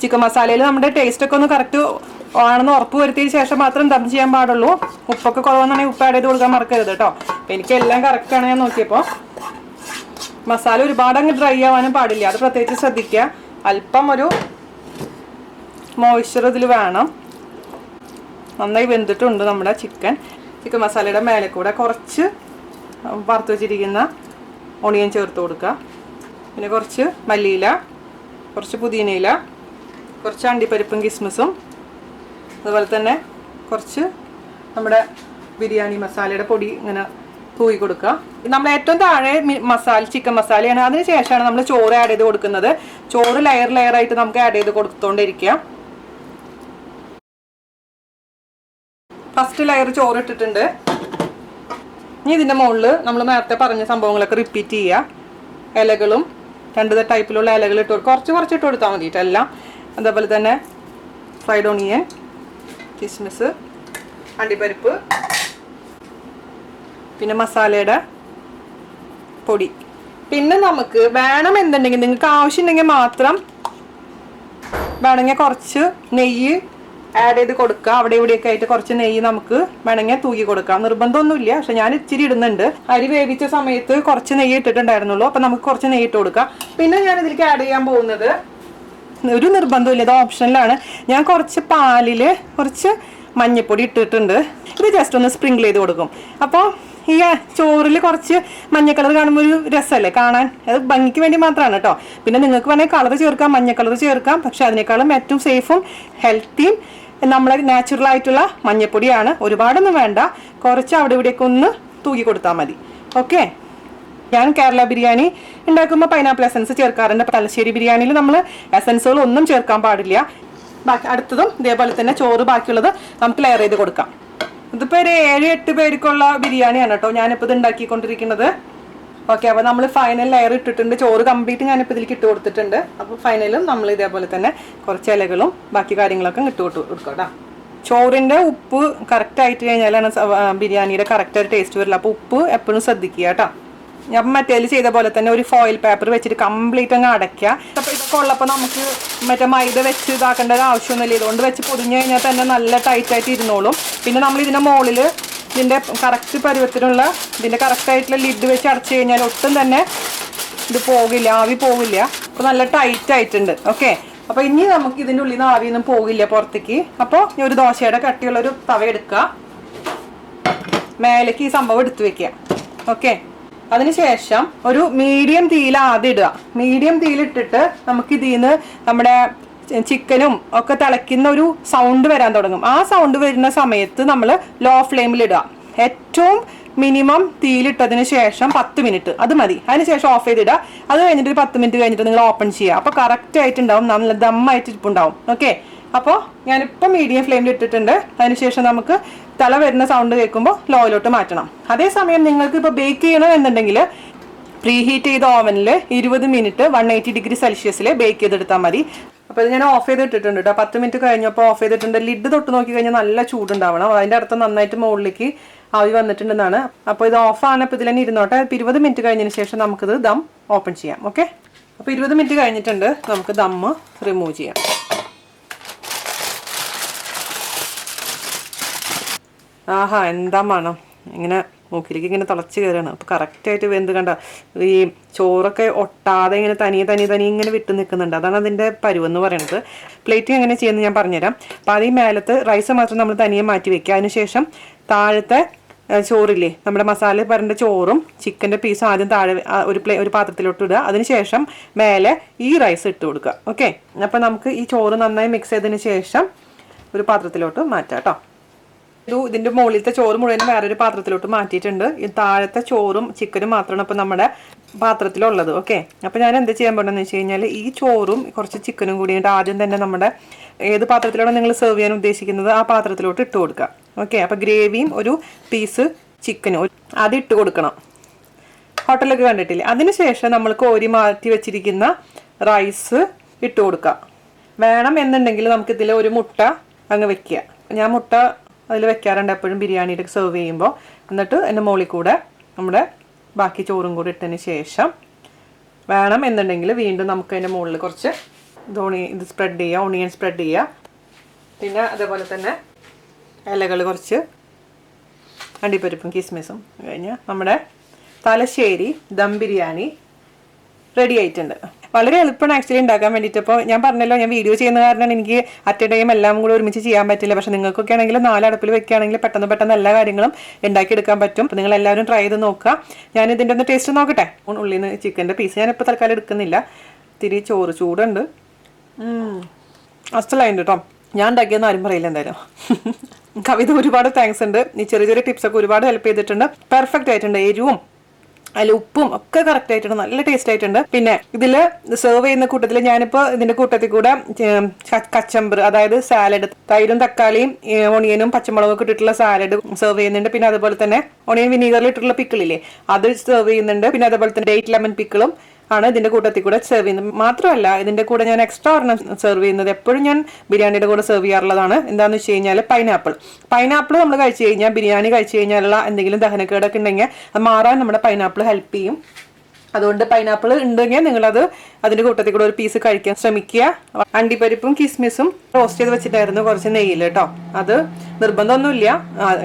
S1: ചിക്കൻ മസാലയിൽ നമ്മുടെ ടേസ്റ്റൊക്കെ ഒന്ന് കറക്റ്റ് ആണെന്ന് ഉറപ്പ് വരുത്തിയതിന് ശേഷം മാത്രം ദം ചെയ്യാൻ പാടുള്ളൂ. ഉപ്പൊക്കെ കുറവെന്നാണെങ്കിൽ ഉപ്പ് ആഡ് ചെയ്ത് കൊടുക്കാൻ മറക്കരുത് കേട്ടോ. അപ്പം എനിക്കെല്ലാം കറക്റ്റാണ് ഞാൻ നോക്കിയപ്പോൾ. മസാല ഒരുപാട് അങ്ങ് ഡ്രൈ ആവാനും പാടില്ല, അത് പ്രത്യേകിച്ച് ശ്രദ്ധിക്കുക. അല്പം ഒരു മോയ്സ്ചർ ഇതിൽ വേണം. നന്നായി വെന്തിട്ടുണ്ട് നമ്മുടെ ചിക്കൻ മസാലയുടെ മേലെ കൂടെ കുറച്ച് വറുത്ത് വെച്ചിരിക്കുന്ന ഓണിയൻ ചേർത്ത് കൊടുക്കുക. പിന്നെ കുറച്ച് മല്ലിയില, കുറച്ച് പുതിനയില, കുറച്ച് അണ്ടിപ്പരിപ്പും കിസ്മിസും, അതുപോലെ തന്നെ കുറച്ച് നമ്മുടെ ബിരിയാണി മസാലയുടെ പൊടി ഇങ്ങനെ തൂക്കി കൊടുക്കുക. നമ്മൾ ഏറ്റവും താഴെ ചിക്കൻ മസാലയാണ്. അതിന് ശേഷമാണ് നമ്മൾ ചോറ് ആഡ് ചെയ്ത് കൊടുക്കുന്നത്. ചോറ് ലെയർ ആയിട്ട് നമുക്ക് ആഡ് ചെയ്ത് കൊടുത്തുകൊണ്ടിരിക്കുക. ഫസ്റ്റ് ലെയർ ചോറ് ഇട്ടിട്ടുണ്ട്. ഇനി ഇതിൻ്റെ മുകളിൽ നമ്മൾ നേരത്തെ പറഞ്ഞ സംഭവങ്ങളൊക്കെ റിപ്പീറ്റ് ചെയ്യുക. ഇലകളും 2 ടൈപ്പിലുള്ള ഇലകൾ ഇട്ട് കുറച്ച് ഇട്ട് കൊടുത്താൽ മതിയിട്ട് എല്ലാം. അതേപോലെ തന്നെ ഫ്രൈഡ് ഓണിയൻ, കിസ്മിസ്, അണ്ടിപ്പരിപ്പ്, പിന്നെ മസാലയുടെ പൊടി. പിന്നെ നമുക്ക് വേണമെന്നുണ്ടെങ്കിൽ, നിങ്ങൾക്ക് ആവശ്യമുണ്ടെങ്കിൽ മാത്രം വേണമെങ്കിൽ കുറച്ച് നെയ്യ് ആഡ് ചെയ്ത് കൊടുക്കുക. അവിടെ ഇവിടെയൊക്കെ ആയിട്ട് കുറച്ച് നെയ്യ് നമുക്ക് വേണമെങ്കിൽ തൂക്കി കൊടുക്കാം. നിർബന്ധമൊന്നുമില്ല, പക്ഷെ ഞാൻ ഇച്ചിരി ഇടുന്നുണ്ട്. അരി വേവിച്ച സമയത്ത് കുറച്ച് നെയ്യ് ഇട്ടിട്ടുണ്ടായിരുന്നുള്ളൂ. അപ്പം നമുക്ക് കുറച്ച് നെയ്യ് ഇട്ട് കൊടുക്കാം. പിന്നെ ഞാൻ ഇതിലേക്ക് ആഡ് ചെയ്യാൻ പോകുന്നത്, ഒരു നിർബന്ധമില്ല, ഇത് ഓപ്ഷനിലാണ്, ഞാൻ കുറച്ച് പാലിൽ കുറച്ച് മഞ്ഞൾപ്പൊടി ഇട്ടിട്ടുണ്ട്. ഇത് ജസ്റ്റ് ഒന്ന് സ്പ്രിങ്കിൾ ചെയ്ത് കൊടുക്കും. അപ്പോൾ ഈ ചോറിൽ കുറച്ച് മഞ്ഞ കളർ കാണുമ്പോൾ ഒരു രസമല്ലേ കാണാൻ, അത് ഭംഗിക്ക് വേണ്ടി മാത്രമാണ് കേട്ടോ. പിന്നെ നിങ്ങൾക്ക് വേണമെങ്കിൽ കളർ ചേർക്കാം, മഞ്ഞ കളർ ചേർക്കാം. പക്ഷെ അതിനേക്കാളും ഏറ്റവും സേഫും ഹെൽത്തിയും നമ്മളെ നാച്ചുറൽ ആയിട്ടുള്ള മഞ്ഞപ്പൊടിയാണ്. ഒരുപാടൊന്നും വേണ്ട, കുറച്ച് അവിടെ ഇവിടെയൊക്കെ ഒന്ന് തൂക്കി കൊടുത്താൽ മതി. ഓക്കെ. ഞാൻ കേരള ബിരിയാണി ഉണ്ടാക്കുമ്പോൾ പൈനാപ്പിൾ എസൻസ് ചേർക്കാറുണ്ട്. തലശ്ശേരി ബിരിയാണിയിൽ നമ്മൾ എസൻസുകൾ ഒന്നും ചേർക്കാൻ പാടില്ല. അടുത്തതും ഇതേപോലെ തന്നെ ചോറ് ബാക്കിയുള്ളത് നമുക്ക് ലെയർ ചെയ്ത് കൊടുക്കാം. ഇതിപ്പോൾ ഒരു 7-8 പേർക്കുള്ള ബിരിയാണിയാണ് കേട്ടോ ഞാനിപ്പോൾ ഇത് ഉണ്ടാക്കിക്കൊണ്ടിരിക്കുന്നത്. ഓക്കെ. അപ്പോൾ നമ്മൾ ഫൈനൽ ലെയർ ഇട്ടിട്ടുണ്ട്. ചോറ് കംപ്ലീറ്റ് ഞാനിപ്പോൾ ഇതിലേക്ക് ഇട്ട് കൊടുത്തിട്ടുണ്ട്. അപ്പോൾ ഫൈനലും നമ്മൾ ഇതേപോലെ തന്നെ കുറച്ച് ഇലകളും ബാക്കി കാര്യങ്ങളൊക്കെ ഇട്ട് കൊടുക്കാം കേട്ടോ. ചോറിൻ്റെ ഉപ്പ് കറക്റ്റ് ആയിട്ട് കഴിഞ്ഞാലാണ് ബിരിയാണിയുടെ കറക്റ്റ് ഒരു ടേസ്റ്റ് വരില്ല. അപ്പോൾ ഉപ്പ് എപ്പോഴും ശ്രദ്ധിക്കുക കേട്ടോ. ഞാൻ മറ്റേതിൽ ചെയ്ത പോലെ തന്നെ ഒരു ഫോയിൽ പേപ്പർ വെച്ചിട്ട് കംപ്ലീറ്റ് അങ്ങ് അടയ്ക്കുക. അപ്പോൾ ഇതൊക്കെ ഉള്ളപ്പോൾ നമുക്ക് മറ്റേ മൈദ വെച്ച് ഇതാക്കേണ്ട ഒരു ആവശ്യമൊന്നുമില്ല. ഇതുകൊണ്ട് വെച്ച് പൊതിഞ്ഞ് കഴിഞ്ഞാൽ തന്നെ നല്ല ടൈറ്റായിട്ട് ഇരുന്നോളും. പിന്നെ നമ്മൾ ഇതിൻ്റെ മുകളിൽ ഇതിൻ്റെ കറക്റ്റ് പരുവത്തിനുള്ള ഇതിൻ്റെ കറക്റ്റായിട്ടുള്ള ലിഡ് വെച്ച് അടച്ചു കഴിഞ്ഞാൽ ഒട്ടും തന്നെ ഇത് പോകില്ല, ആവി പോകില്ല. അപ്പോൾ നല്ല ടൈറ്റ് ആയിട്ടുണ്ട്. ഓക്കെ. അപ്പോൾ ഇനി നമുക്ക് ഇതിൻ്റെ ഉള്ളിൽ നിന്ന് ആവിയൊന്നും പോകില്ല പുറത്തേക്ക്. അപ്പോൾ ഈ ഒരു ദോശയുടെ കട്ടിയുള്ളൊരു തവ എടുക്കുക, മേലേക്ക് ഈ സംഭവം എടുത്തു വെക്കുക. ഓക്കെ. അതിനുശേഷം ഒരു മീഡിയം തീയിൽ ആദ്യം ഇടുക. മീഡിയം തീയിലിട്ടിട്ട് നമുക്ക് ഇതിൽ നിന്ന് നമ്മുടെ ചിക്കനും ഒക്കെ തിളയ്ക്കുന്ന ഒരു സൗണ്ട് വരാൻ തുടങ്ങും. ആ സൗണ്ട് വരുന്ന സമയത്ത് നമ്മൾ ലോ ഫ്ലെയിമിലിടുക. ഏറ്റവും മിനിമം തീയിലിട്ടതിന് ശേഷം 10 മിനിറ്റ് അത് മതി. അതിനുശേഷം ഓഫ് ചെയ്തിടുക. അത് കഴിഞ്ഞിട്ട് ഒരു 10 മിനിറ്റ് കഴിഞ്ഞിട്ട് നിങ്ങൾ ഓപ്പൺ ചെയ്യുക. അപ്പോൾ കറക്റ്റ് ആയിട്ടുണ്ടാവും, നല്ല ദമ്മായിട്ട് ഇരിപ്പുണ്ടാവും. ഓക്കെ. അപ്പോൾ ഞാനിപ്പോൾ മീഡിയം ഫ്ലെയിമിൽ ഇട്ടിട്ടുണ്ട്. അതിനുശേഷം നമുക്ക് തല വരുന്ന സൗണ്ട് കേൾക്കുമ്പോൾ ലോയിലോട്ട് മാറ്റണം. അതേസമയം നിങ്ങൾക്ക് ഇപ്പോൾ ബേക്ക് ചെയ്യണം എന്നുണ്ടെങ്കിൽ പ്രീ ഹീറ്റ് ചെയ്ത ഓവനിൽ 20 മിനിറ്റ് 180 ഡിഗ്രി സെൽഷ്യസിൽ ബേക്ക് ചെയ്തെടുത്താൽ മതി. അപ്പോൾ ഇത് ഞാൻ ഓഫ് ചെയ്തിട്ടിട്ടുണ്ട് കേട്ടോ. 10 മിനിറ്റ് കഴിഞ്ഞപ്പോൾ ഓഫ് ചെയ്തിട്ടുണ്ട്. ലിഡ് തൊട്ട് നോക്കി കഴിഞ്ഞാൽ നല്ല ചൂടുണ്ടാവണം. അതിൻ്റെ അർത്ഥം നന്നായിട്ട് മുകളിലേക്ക് ആവി വന്നിട്ടുണ്ടെന്നാണ്. അപ്പോൾ ഇത് ഓഫ് ആണപ്പോൾ ഇതിൽ തന്നെ ഇരുന്നോട്ടെ. 20 മിനിറ്റ് കഴിഞ്ഞതിന് ശേഷം നമുക്കിത് ദം ഓപ്പൺ ചെയ്യാം. ഓക്കെ. അപ്പോൾ 20 മിനിറ്റ് കഴിഞ്ഞിട്ടുണ്ട്. നമുക്ക് ദമ്മ് റിമൂവ് ചെയ്യാം. ആഹാ, എന്താ മണം! ഇങ്ങനെ മൂക്കിലേക്ക് ഇങ്ങനെ തിളച്ച് കയറുകയാണ്. അപ്പോൾ കറക്റ്റായിട്ട് വെന്ത് കണ്ട ഈ ചോറൊക്കെ ഒട്ടാതെ ഇങ്ങനെ തനിയെ ഇങ്ങനെ വിട്ട് നിൽക്കുന്നുണ്ട്. അതാണ് അതിൻ്റെ പരുവെന്ന് പറയുന്നത്. പ്ലേറ്റിംഗ് എങ്ങനെ ചെയ്യുന്നത് ഞാൻ പറഞ്ഞുതരാം. അപ്പോൾ അത് ഈ മേലത്ത് റൈസ് മാത്രം നമ്മൾ തനിയെ മാറ്റി വെക്കുക. അതിനുശേഷം താഴത്തെ ചോറില്ലേ, നമ്മുടെ മസാല പറഞ്ഞ ചോറും ചിക്കൻ്റെ പീസും ആദ്യം താഴെ ഒരു പാത്രത്തിലോട്ട് ഇടുക. അതിനുശേഷം മേലെ ഈ റൈസ് ഇട്ട് കൊടുക്കുക. ഓക്കെ. അപ്പോൾ നമുക്ക് ഈ ചോറ് നന്നായി മിക്സ് ചെയ്തതിന് ശേഷം ഒരു പാത്രത്തിലോട്ട് മാറ്റാം കേട്ടോ. ഇതിൻ്റെ മുകളിലത്തെ ചോറ് മുഴുവനും വേറൊരു പാത്രത്തിലോട്ട് മാറ്റിയിട്ടുണ്ട്. ഈ താഴത്തെ ചോറും ചിക്കനും മാത്രമാണ് ഇപ്പോൾ നമ്മുടെ പാത്രത്തിലുള്ളത്. ഓക്കെ, അപ്പോൾ ഞാൻ എന്താ ചെയ്യാൻ പോകണമെന്ന് വെച്ച് കഴിഞ്ഞാൽ ഈ ചോറും കുറച്ച് ചിക്കനും കൂടിയിട്ട് ആദ്യം തന്നെ നമ്മുടെ ഏത് പാത്രത്തിലാണോ നിങ്ങൾ സെർവ് ചെയ്യാൻ ഉദ്ദേശിക്കുന്നത് ആ പാത്രത്തിലോട്ട് ഇട്ട് കൊടുക്കുക. ഓക്കെ, അപ്പോൾ ഗ്രേവിയും ഒരു പീസ് ചിക്കനും അത് ഇട്ട് കൊടുക്കണം. ഹോട്ടലൊക്കെ കണ്ടിട്ടില്ലേ? അതിനുശേഷം നമ്മൾ കോരി മാറ്റി വെച്ചിരിക്കുന്ന റൈസ് ഇട്ട് കൊടുക്കുക. വേണം എന്നുണ്ടെങ്കിൽ നമുക്കിതിൽ ഒരു മുട്ട അങ്ങ് വെക്കുക. ഞാൻ മുട്ട അതിൽ വെക്കാറുണ്ട് എപ്പോഴും ബിരിയാണിയുടെ സെർവ് ചെയ്യുമ്പോൾ. എന്നിട്ട് എൻ്റെ മുകളിൽ കൂടെ നമ്മുടെ ബാക്കി ചോറും കൂടി ഇട്ടതിന് ശേഷം വേണം എന്നുണ്ടെങ്കിൽ വീണ്ടും നമുക്ക് അതിൻ്റെ മുകളിൽ കുറച്ച് ഇത് സ്പ്രെഡ് ചെയ്യുക, ഓണിയൻ സ്പ്രെഡ് ചെയ്യുക. പിന്നെ അതേപോലെ തന്നെ ഇലകൾ കുറച്ച് അണ്ടിപ്പരിപ്പും കിസ്മിസും കഴിഞ്ഞ് നമ്മുടെ തലശ്ശേരി ദം ബിരിയാണി റെഡി ആയിട്ടുണ്ട്. വളരെ എളുപ്പമാണ് ആക്ച്വലി ഉണ്ടാക്കാൻ വേണ്ടിയിട്ട്. അപ്പോൾ ഞാൻ പറഞ്ഞല്ലോ, ഞാൻ വീഡിയോ ചെയ്യുന്ന കാരണം എനിക്ക് അറ്റ് എ ടൈം എല്ലാം കൂടി ഒരുമിച്ച് ചെയ്യാൻ പറ്റില്ല. പക്ഷേ നിങ്ങൾക്കൊക്കെ ആണെങ്കിൽ 4 അടുപ്പിൽ വെക്കുകയാണെങ്കിൽ പെട്ടെന്ന് എല്ലാ കാര്യങ്ങളും ഉണ്ടാക്കിയെടുക്കാൻ പറ്റും. അപ്പോൾ നിങ്ങൾ എല്ലാവരും ട്രൈ ചെയ്ത് നോക്കുക. ഞാൻ ഇതിൻ്റെ ഒന്ന് ടേസ്റ്റ് നോക്കട്ടെ. ഉള്ളിൽ നിന്ന് ചിക്കൻ്റെ പീസ് ഞാനിപ്പോൾ തൽക്കാലം എടുക്കുന്നില്ല. ഇത്തിരി ചോറ് ചൂടുണ്ട്. അസ്റ്റലായിട്ട് കേട്ടോ. ഞാൻ ഉണ്ടാക്കിയെന്ന് ആരും പറയില്ല എന്തായാലും. കവിത ഒരുപാട് താങ്ക്സ് ഉണ്ട്. ഈ ചെറിയ ടിപ്സൊക്കെ ഒരുപാട് ഹെൽപ്പ് ചെയ്തിട്ടുണ്ട്. പെർഫെക്റ്റ് ആയിട്ടുണ്ട്. എരിവും അതിൽ ഉപ്പും ഒക്കെ കറക്റ്റ് ആയിട്ടുണ്ട്. നല്ല ടേസ്റ്റ് ആയിട്ടുണ്ട്. പിന്നെ ഇതിൽ സെർവ് ചെയ്യുന്ന കൂട്ടത്തിൽ ഞാനിപ്പോൾ ഇതിൻ്റെ കൂട്ടത്തിൽ കൂടെ കച്ചമ്പർ, അതായത് സാലഡ്, തൈരും തക്കാളിയും ഓണിയനും പച്ചമുളകൊക്കെ ഇട്ടിട്ടുള്ള സാലഡ് സെർവ് ചെയ്യുന്നുണ്ട്. പിന്നെ അതുപോലെ തന്നെ ഓണിയൻ വിനീഗറിൽ ഇട്ടിട്ടുള്ള പിക്കിളില്ലേ അത് സെർവ് ചെയ്യുന്നുണ്ട്. പിന്നെ അതുപോലെ തന്നെ ഡേറ്റ് ലെമൺ പിക്കിളും ആണ് ഇതിൻ്റെ കൂട്ടത്തിൽ കൂടെ സെർവ് ചെയ്യുന്നത്. മാത്രമല്ല ഇതിൻ്റെ കൂടെ ഞാൻ എക്സ്ട്രാ ഒരെണ്ണം സെർവ് ചെയ്യുന്നത് എപ്പോഴും ഞാൻ ബിരിയാണിയുടെ കൂടെ സെർവ് ചെയ്യാറുള്ളതാണ്. എന്താണെന്ന് വെച്ച് കഴിഞ്ഞാൽ പൈനാപ്പിൾ നമ്മൾ കഴിച്ചു കഴിഞ്ഞാൽ, ബിരിയാണി കഴിച്ചു കഴിഞ്ഞാലുള്ള എന്തെങ്കിലും ദഹനക്കേടൊക്കെ ഉണ്ടെങ്കിൽ അത് മാറാൻ നമ്മുടെ പൈനാപ്പിൾ ഹെൽപ്പ് ചെയ്യും. അതുകൊണ്ട് പൈനാപ്പിൾ ഉണ്ടെങ്കിൽ നിങ്ങളത് അതിൻ്റെ കൂട്ടത്തിൽ കൂടെ ഒരു പീസ് കഴിക്കാൻ ശ്രമിക്കുക. അണ്ടിപ്പരിപ്പും കിസ്മിസും റോസ്റ്റ് ചെയ്ത് വെച്ചിട്ടായിരുന്നു കുറച്ച് നെയ്യിൽ കേട്ടോ. അത് നിർബന്ധമൊന്നുമില്ല,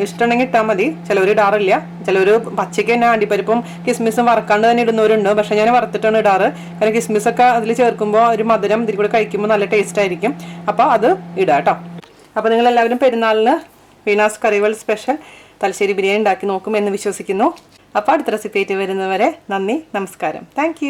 S1: ഇഷ്ടമുണ്ടെങ്കിൽ ഇട്ടാൽ മതി. ചിലവർ ഇടാറില്ല. ചിലവർ പച്ചയ്ക്ക് തന്നെ അണ്ടിപ്പരിപ്പും കിസ്മിസും വറക്കാണ്ട് തന്നെ ഇടുന്നവരുണ്ട്. പക്ഷെ ഞാൻ വറുത്തിട്ടാണ് ഇടാറ്. കാരണം കിസ്മിസൊക്കെ അതിൽ ചേർക്കുമ്പോൾ ഒരു മധുരം ഇതിൽ കൂടെ കഴിക്കുമ്പോൾ നല്ല ടേസ്റ്റ് ആയിരിക്കും. അപ്പോൾ അത് ഇടാം കേട്ടോ. അപ്പോൾ നിങ്ങളെല്ലാവരും പെരുന്നാളിന് വീണാസ് കറിവേൾഡ് സ്പെഷ്യൽ തലശ്ശേരി ബിരിയാണി ഉണ്ടാക്കി നോക്കും എന്ന് വിശ്വസിക്കുന്നു. അപ്പോൾ അടുത്ത റെസിപ്പി ആയിട്ട് വരുന്നവരെ നന്ദി, നമസ്കാരം. താങ്ക്